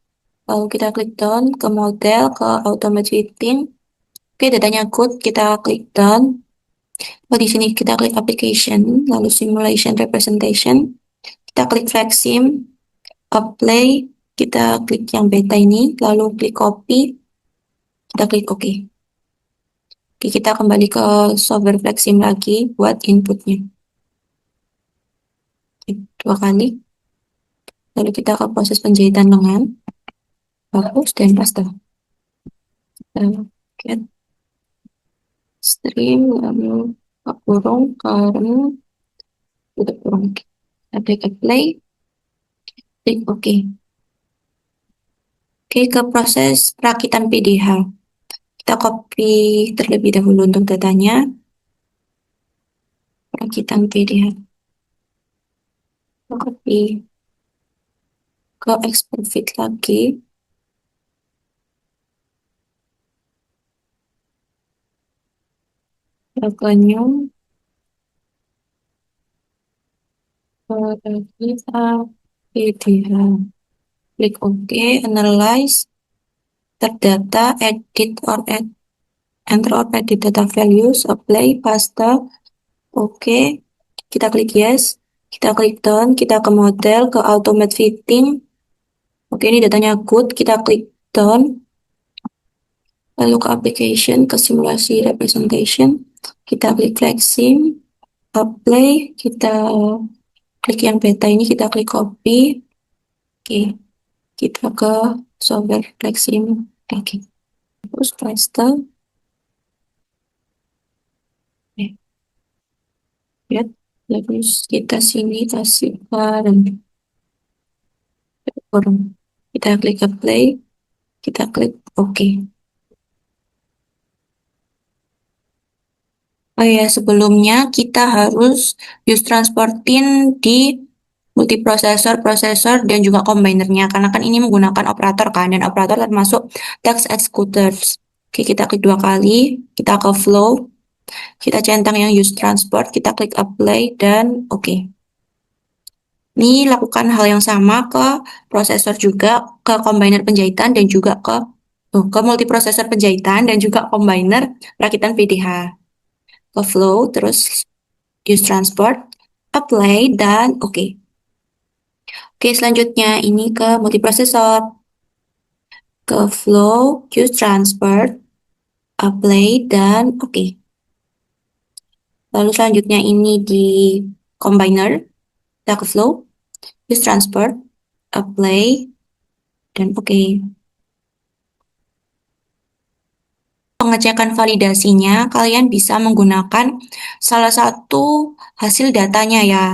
Lalu kita klik done ke model, ke automate fitting. Oke, datanya good. Kita klik done. Di sini kita klik application, lalu simulation representation. Kita klik FlexSim, apply. Kita klik yang beta ini, lalu klik copy. Kita klik OK. Oke, kita kembali ke software FlexSim lagi buat inputnya. Dua kali. Lalu kita ke proses penjahitan lengan. Hapus dan paste. Get stream, lalu kurung, karena udah kurung. Kita klik apply. Klik OK. Oke, ke proses perakitan PDH. Kita copy terlebih dahulu untuk datanya. Perakitan PDH. Kita copy ke export fit lagi. Kita ke new. Perakitan PDH. Klik OK, analyze, terdata, edit or enter or edit data values, apply, paste, OK. Kita klik yes, kita klik done, kita ke model, ke automate fitting. Oke, ini datanya good, kita klik done. Lalu ke application, ke simulasi representation. Kita klik FlexSim, apply, kita klik yang beta ini, kita klik copy. Oke, kita ke software FlexSim lagi. Terus paste. Lihat, terus kita sini kasih bareng. Kita klik apply, kita klik OK. Oh ya, sebelumnya kita harus use transportin di multiprosesor, prosesor, dan juga combinernya. Karena kan ini menggunakan operator kan, dan operator termasuk text executors. Oke, kita klik dua kali, kita ke flow, kita centang yang use transport, kita klik apply, dan oke. Ini lakukan hal yang sama ke prosesor juga, ke combiner penjahitan, dan juga ke multiprosesor penjahitan, dan juga combiner perakitan PDH. Ke flow, terus use transport, apply, dan oke. Oke, selanjutnya ini ke multiprosesor. Ke flow, use transport, apply, dan oke. Lalu selanjutnya ini di combiner, kita ke flow, use transport, apply, dan oke. Pengecekan validasinya, kalian bisa menggunakan salah satu hasil datanya ya.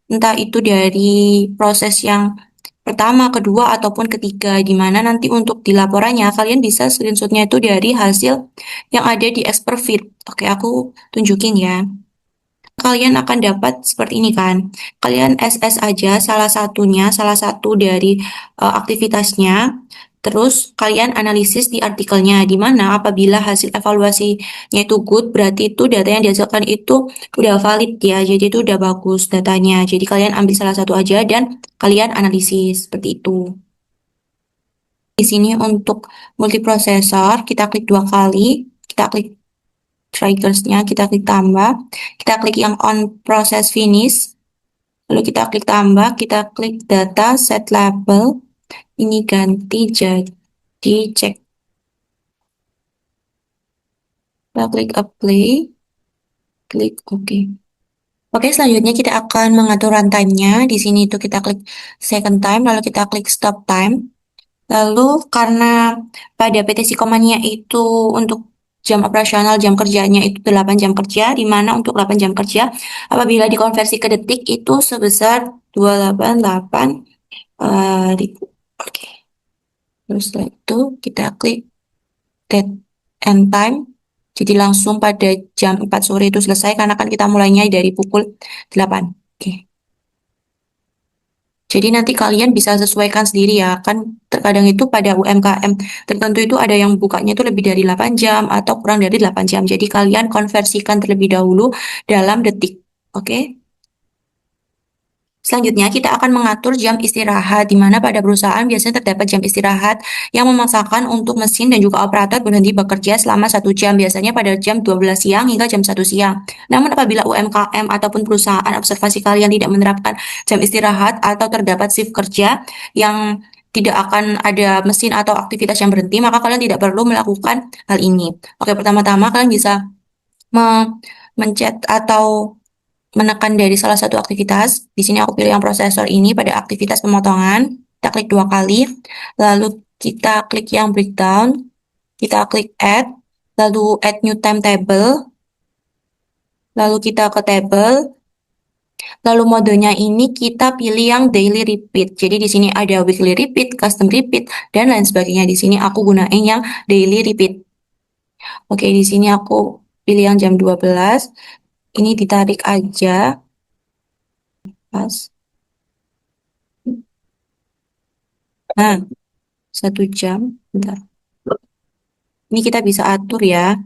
Entah itu dari proses yang pertama, kedua, ataupun ketiga, di mana nanti untuk di laporannya, kalian bisa screenshotnya itu dari hasil yang ada di Expertfit. Oke, aku tunjukin ya. Kalian akan dapat seperti ini kan. Kalian SS aja salah satunya, salah satu dari aktivitasnya. Terus kalian analisis di artikelnya, di mana apabila hasil evaluasinya itu good, berarti itu data yang dihasilkan itu udah valid ya, jadi itu udah bagus datanya. Jadi kalian ambil salah satu aja dan kalian analisis seperti itu. Di sini untuk multiprosesor, kita klik dua kali, kita klik triggersnya, kita klik tambah, kita klik yang on process finish, lalu kita klik tambah, kita klik data set label, ini ganti jadi cek. Kita klik apply, klik OK. Oke, selanjutnya kita akan mengatur runtime-nya. Di sini itu kita klik second time, lalu kita klik stop time. Lalu karena pada PT Sikomania itu untuk jam operasional jam kerjanya itu 8 jam kerja, di mana untuk 8 jam kerja apabila dikonversi ke detik itu sebesar 288 ribu. Oke. Terus setelah itu kita klik date and time. Jadi langsung pada jam 4 sore itu selesai karena kan kita mulainya dari pukul 8. Oke. Jadi nanti kalian bisa sesuaikan sendiri ya, kan terkadang itu pada UMKM tertentu itu ada yang bukanya itu lebih dari 8 jam atau kurang dari 8 jam. Jadi kalian konversikan terlebih dahulu dalam detik. Oke? Selanjutnya, kita akan mengatur jam istirahat, di mana pada perusahaan biasanya terdapat jam istirahat yang memaksakan untuk mesin dan juga operator berhenti bekerja selama 1 jam, biasanya pada jam 12 siang hingga jam 1 siang. Namun apabila UMKM ataupun perusahaan observasi kalian tidak menerapkan jam istirahat atau terdapat shift kerja yang tidak akan ada mesin atau aktivitas yang berhenti, maka kalian tidak perlu melakukan hal ini. Oke, pertama-tama kalian bisa mencet atau menekan dari salah satu aktivitas. Di sini aku pilih yang prosesor ini pada aktivitas pemotongan. Kita klik 2 kali, lalu kita klik yang breakdown, kita klik add, lalu add new timetable, lalu kita ke table, lalu modenya ini kita pilih yang daily repeat. Jadi di sini ada weekly repeat, custom repeat, dan lain sebagainya. Di sini aku gunain yang daily repeat. Oke, di sini aku pilih yang jam 12. Ini ditarik aja. Pas. Nah, 1 jam. Bentar. Ini kita bisa atur ya.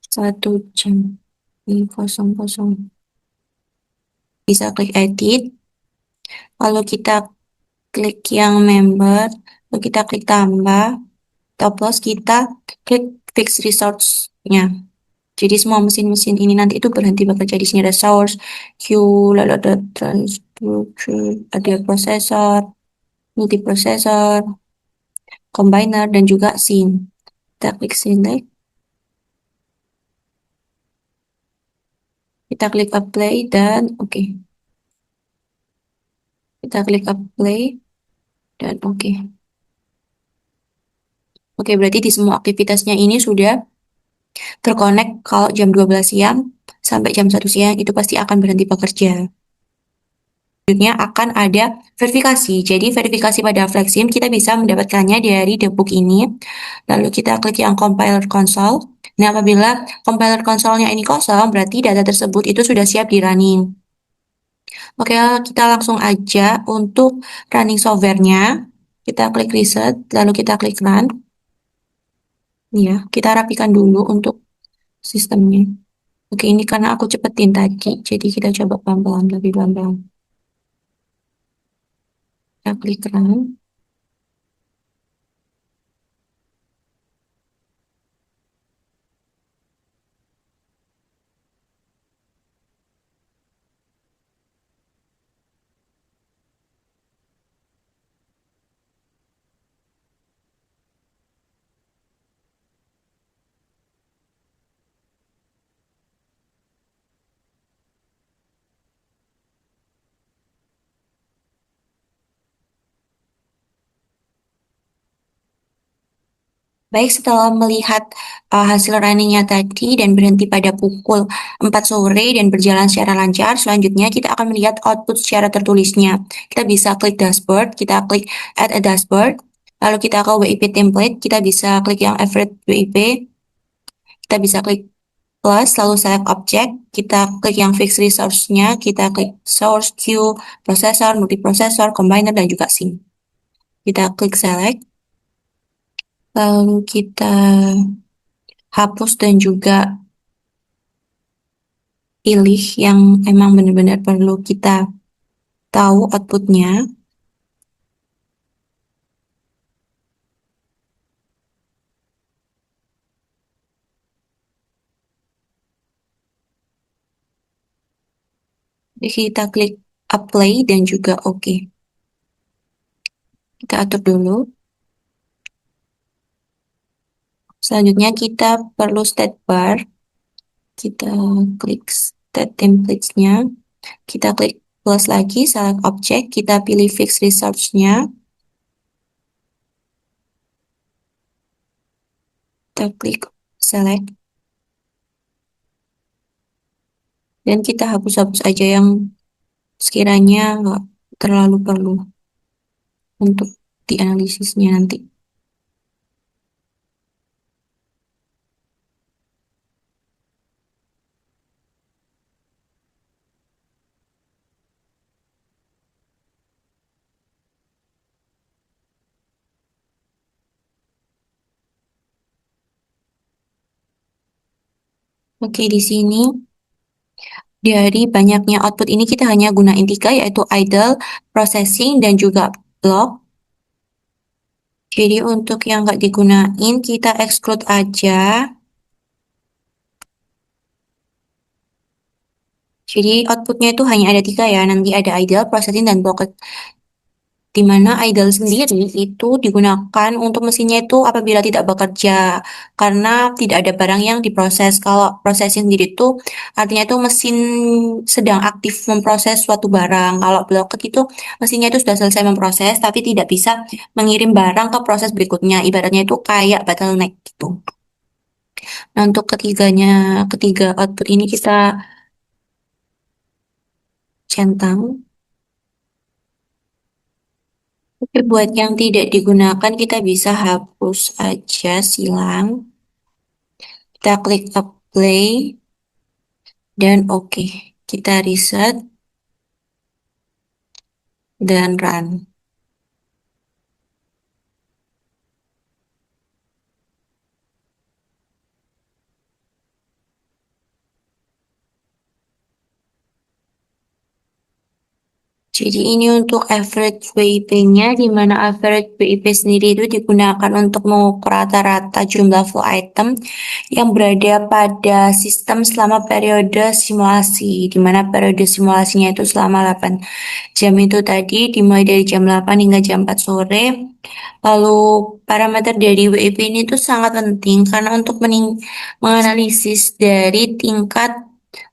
1 jam. Ini kosong kosong. Bisa klik edit. Lalu kita klik yang member. Lalu kita klik tambah. Plus kita klik fix resource-nya. Jadi semua mesin-mesin ini nanti itu berhenti bekerja. Di sini ada source, queue, lalu ada transducer, ada processor, multiprocessor, combiner, dan juga scene. Kita klik select. Kita klik apply dan oke. Kita klik apply dan oke. Oke, berarti di semua aktivitasnya ini sudah terkonek. Kalau jam 12 siang sampai jam 1 siang itu pasti akan berhenti bekerja. Selanjutnya akan ada verifikasi. Jadi verifikasi pada Flexim kita bisa mendapatkannya dari debug ini. Lalu kita klik yang compiler console. Nah, apabila compiler console-nya ini kosong, berarti data tersebut itu sudah siap di running. Oke, kita langsung aja untuk running software-nya. Kita klik reset, lalu kita klik run. Ya, kita rapikan dulu untuk sistemnya. Oke, ini karena aku cepetin tadi, jadi kita coba pelan-pelan, lebih pelan-pelan. Kita klik run. Baik, setelah melihat hasil runningnya tadi dan berhenti pada pukul 4 sore dan berjalan secara lancar, selanjutnya kita akan melihat output secara tertulisnya. Kita bisa klik dashboard, kita klik add a dashboard, lalu kita ke WIP template, kita bisa klik yang average WIP, kita bisa klik plus, lalu select object, kita klik yang fix resource-nya, kita klik source, queue, processor, multiprocessor, combiner, dan juga sync. Kita klik select, lalu kita hapus dan juga pilih yang emang benar-benar perlu kita tahu outputnya. Jadi kita klik apply dan juga oke. Kita atur dulu. Selanjutnya kita perlu state bar. Kita klik state templates-nya. Kita klik plus lagi, select object. Kita pilih fix resource-nya. Kita klik select dan kita hapus-hapus aja yang sekiranya nggak terlalu perlu untuk dianalisisnya nanti. Oke, di sini dari banyaknya output ini kita hanya gunain tiga, yaitu idle, processing, dan juga block. Jadi untuk yang nggak digunain kita exclude aja. Jadi outputnya itu hanya ada tiga ya, nanti ada idle, processing, dan block. Di mana idle sendiri itu digunakan untuk mesinnya itu apabila tidak bekerja karena tidak ada barang yang diproses. Kalau processing sendiri itu artinya itu mesin sedang aktif memproses suatu barang. Kalau blocked itu mesinnya itu sudah selesai memproses tapi tidak bisa mengirim barang ke proses berikutnya. Ibaratnya itu kayak bottleneck gitu. Nah, untuk ketiga output ini kita centang. Tapi buat yang tidak digunakan kita bisa hapus aja, silang. Kita klik apply dan oke. Kita reset dan run. Jadi ini untuk average WIP-nya, di mana average WIP sendiri itu digunakan untuk mengukur rata-rata jumlah flow item yang berada pada sistem selama periode simulasi, di mana periode simulasinya itu selama 8 jam itu tadi, dimulai dari jam 8 hingga jam 4 sore. Lalu parameter dari WIP ini tuh sangat penting karena untuk menganalisis dari tingkat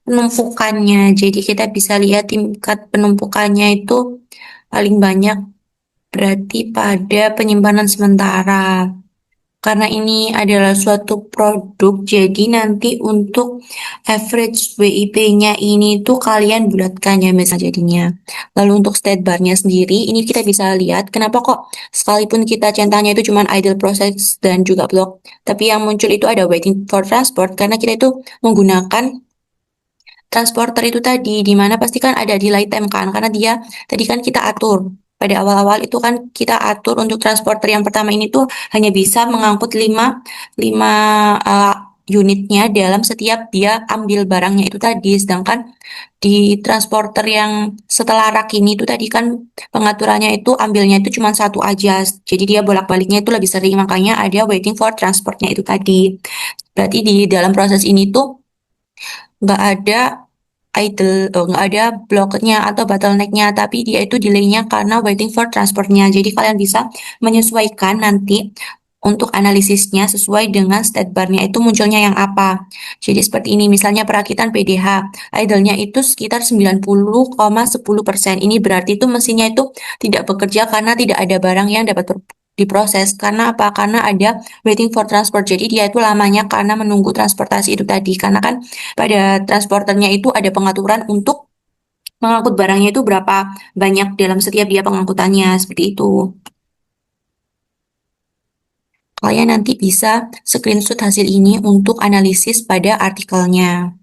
penumpukannya. Jadi kita bisa lihat tingkat penumpukannya itu paling banyak berarti pada penyimpanan sementara. Karena ini adalah suatu produk, jadi nanti untuk average WIP-nya ini tuh kalian bulatkan ya misalnya jadinya. Lalu untuk state bar-nya sendiri, ini kita bisa lihat kenapa kok sekalipun kita centangnya itu cuma idle process dan juga block, tapi yang muncul itu ada waiting for transport karena kita itu menggunakan transporter itu tadi, di mana pasti kan ada delay time kan, karena dia tadi kan kita atur. Pada awal-awal itu kan kita atur untuk transporter yang pertama ini tuh hanya bisa mengangkut 5 uh, unitnya dalam setiap dia ambil barangnya itu tadi. Sedangkan di transporter yang setelah rak ini itu tadi kan pengaturannya itu ambilnya itu cuma satu aja. Jadi dia bolak-baliknya itu lebih sering, makanya ada waiting for transportnya itu tadi. Berarti di dalam proses ini tuh nggak ada nggak ada blocknya atau bottlenecknya, tapi dia itu delaynya karena waiting for transportnya. Jadi kalian bisa menyesuaikan nanti untuk analisisnya sesuai dengan state bar-nya itu munculnya yang apa. Jadi seperti ini, misalnya perakitan PDH, idle-nya itu sekitar 90,10%. Ini berarti itu mesinnya itu tidak bekerja karena tidak ada barang yang dapat diproses. Karena apa? Karena ada waiting for transport. Jadi dia itu lamanya karena menunggu transportasi itu tadi. Karena kan pada transporternya itu ada pengaturan untuk mengangkut barangnya itu berapa banyak dalam setiap dia pengangkutannya, seperti itu. Kalian nanti bisa screenshot hasil ini untuk analisis pada artikelnya.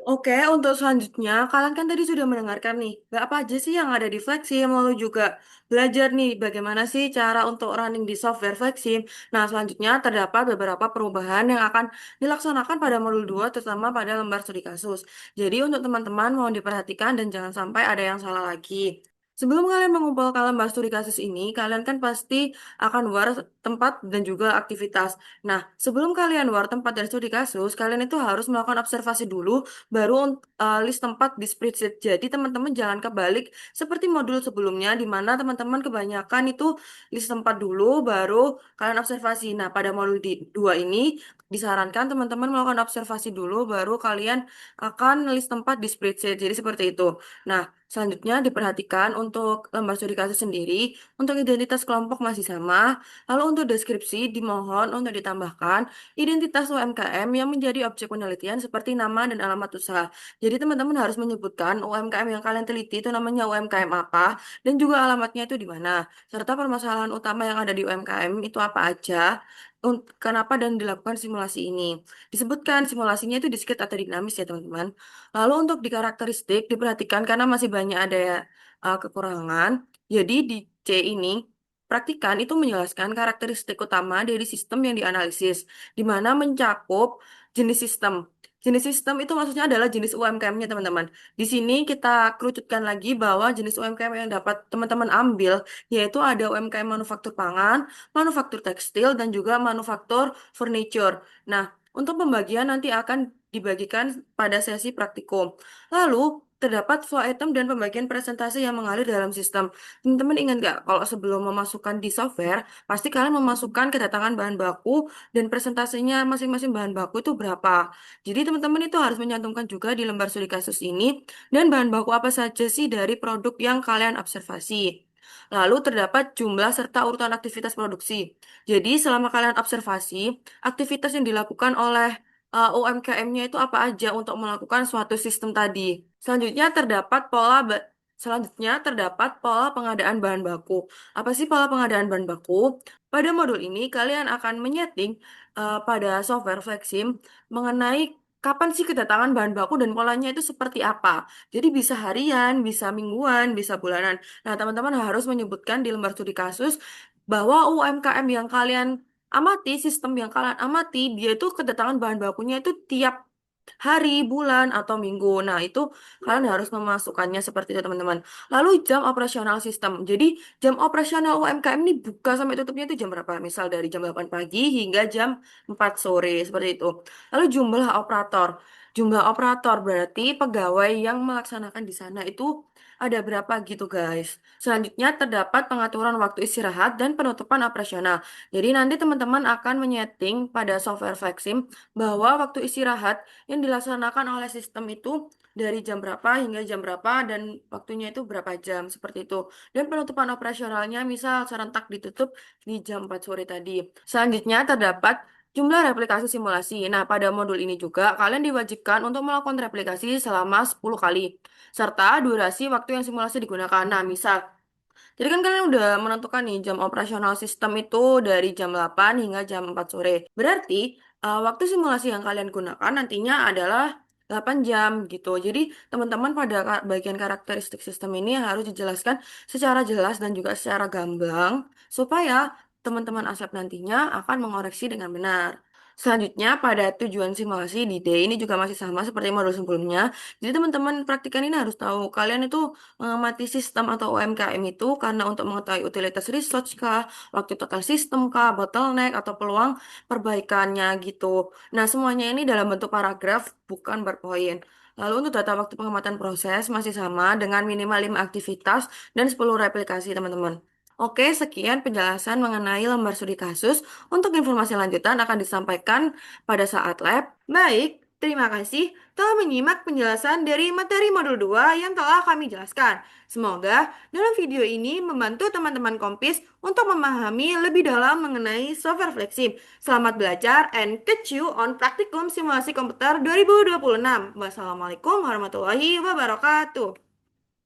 Oke, untuk selanjutnya, kalian kan tadi sudah mendengarkan nih, nggak apa aja sih yang ada di Flexim, lalu juga belajar nih bagaimana sih cara untuk running di software Flexim. Nah, selanjutnya terdapat beberapa perubahan yang akan dilaksanakan pada modul 2, terutama pada lembar studi kasus. Jadi untuk teman-teman mohon diperhatikan dan jangan sampai ada yang salah lagi. Sebelum kalian mengumpulkan lembar studi kasus ini, kalian kan pasti akan war tempat dan juga aktivitas. Nah, sebelum kalian war tempat dan studi kasus, kalian itu harus melakukan observasi dulu baru list tempat di spreadsheet. Jadi teman-teman jangan kebalik seperti modul sebelumnya di mana teman-teman kebanyakan itu list tempat dulu baru kalian observasi. Nah, pada modul di 2 ini disarankan teman-teman melakukan observasi dulu baru kalian akan list tempat di spreadsheet. Jadi seperti itu. Nah, Selanjutnya diperhatikan untuk lembar studi kasus sendiri, untuk identitas kelompok masih sama. Lalu untuk deskripsi dimohon untuk ditambahkan identitas UMKM yang menjadi objek penelitian seperti nama dan alamat usaha. Jadi teman-teman harus menyebutkan UMKM yang kalian teliti itu namanya UMKM apa dan juga alamatnya itu di mana. Serta permasalahan utama yang ada di UMKM itu apa aja. Kenapa dan dilakukan simulasi ini. Disebutkan simulasinya itu diskrit atau dinamis ya teman-teman. Lalu untuk di karakteristik diperhatikan karena masih banyak ada kekurangan. Jadi di C ini praktikan itu menjelaskan karakteristik utama dari sistem yang dianalisis, di mana mencakup jenis sistem. Jenis sistem itu maksudnya adalah jenis UMKM-nya teman-teman. Di sini kita kerucutkan lagi bahwa jenis UMKM yang dapat teman-teman ambil yaitu ada UMKM manufaktur pangan, manufaktur tekstil, dan juga manufaktur furniture. Nah, untuk pembagian nanti akan dibagikan pada sesi praktikum. Lalu, terdapat flow item dan pembagian presentasi yang mengalir dalam sistem. Teman-teman ingat nggak, kalau sebelum memasukkan di software, pasti kalian memasukkan kedatangan bahan baku dan presentasinya masing-masing bahan baku itu berapa. Jadi teman-teman itu harus menyantumkan juga di lembar studi kasus ini, dan bahan baku apa saja sih dari produk yang kalian observasi. Lalu terdapat jumlah serta urutan aktivitas produksi. Jadi selama kalian observasi, aktivitas yang dilakukan oleh UMKM-nya itu apa aja untuk melakukan suatu sistem tadi. Selanjutnya terdapat pola pengadaan bahan baku. Apa sih pola pengadaan bahan baku? Pada modul ini kalian akan menyeting pada software Flexim mengenai kapan sih kedatangan bahan baku dan polanya itu seperti apa. Jadi bisa harian, bisa mingguan, bisa bulanan. Nah, teman-teman harus menyebutkan di lembar studi kasus bahwa UMKM yang kalian amati, sistem yang kalian amati, dia itu kedatangan bahan bakunya itu tiap hari, bulan, atau minggu. Nah, itu kalian harus memasukkannya seperti itu, teman-teman. Lalu jam operasional sistem. Jadi, jam operasional UMKM ini buka sampai tutupnya itu jam berapa? Misal dari jam 8 pagi hingga jam 4 sore, seperti itu. Lalu jumlah operator. Jumlah operator berarti pegawai yang melaksanakan di sana itu ada berapa gitu, guys. Selanjutnya terdapat pengaturan waktu istirahat dan penutupan operasional. Jadi nanti teman-teman akan menyeting pada software Flexim bahwa waktu istirahat yang dilaksanakan oleh sistem itu dari jam berapa hingga jam berapa dan waktunya itu berapa jam seperti itu. Dan penutupan operasionalnya misal serentak ditutup di jam 4 sore tadi. Selanjutnya terdapat jumlah replikasi simulasi. Nah, pada modul ini juga kalian diwajibkan untuk melakukan replikasi selama 10 kali serta durasi waktu yang simulasi digunakan. Nah, misal jadi kan kalian udah menentukan nih jam operasional sistem itu dari jam 8 hingga jam 4 sore. Berarti waktu simulasi yang kalian gunakan nantinya adalah 8 jam gitu. Jadi teman-teman pada bagian karakteristik sistem ini harus dijelaskan secara jelas dan juga secara gamblang supaya teman-teman ASEP nantinya akan mengoreksi dengan benar. Selanjutnya, pada tujuan simulasi di D ini juga masih sama seperti modul sebelumnya. Jadi teman-teman praktikan ini harus tahu, kalian itu mengamati sistem atau UMKM itu karena untuk mengetahui utilitas research kah, waktu total sistem kah, bottleneck atau peluang perbaikannya gitu. Nah, semuanya ini dalam bentuk paragraf bukan berpoin. Lalu untuk data waktu pengamatan proses masih sama dengan minimal 5 aktivitas dan 10 replikasi teman-teman. Oke, sekian penjelasan mengenai lembar studi kasus. Untuk informasi lanjutan akan disampaikan pada saat lab. Baik, terima kasih telah menyimak penjelasan dari materi modul 2 yang telah kami jelaskan. Semoga dalam video ini membantu teman-teman kompis untuk memahami lebih dalam mengenai software Flexim. Selamat belajar and catch you on Praktikum Simulasi Komputer 2026. Wassalamualaikum warahmatullahi wabarakatuh.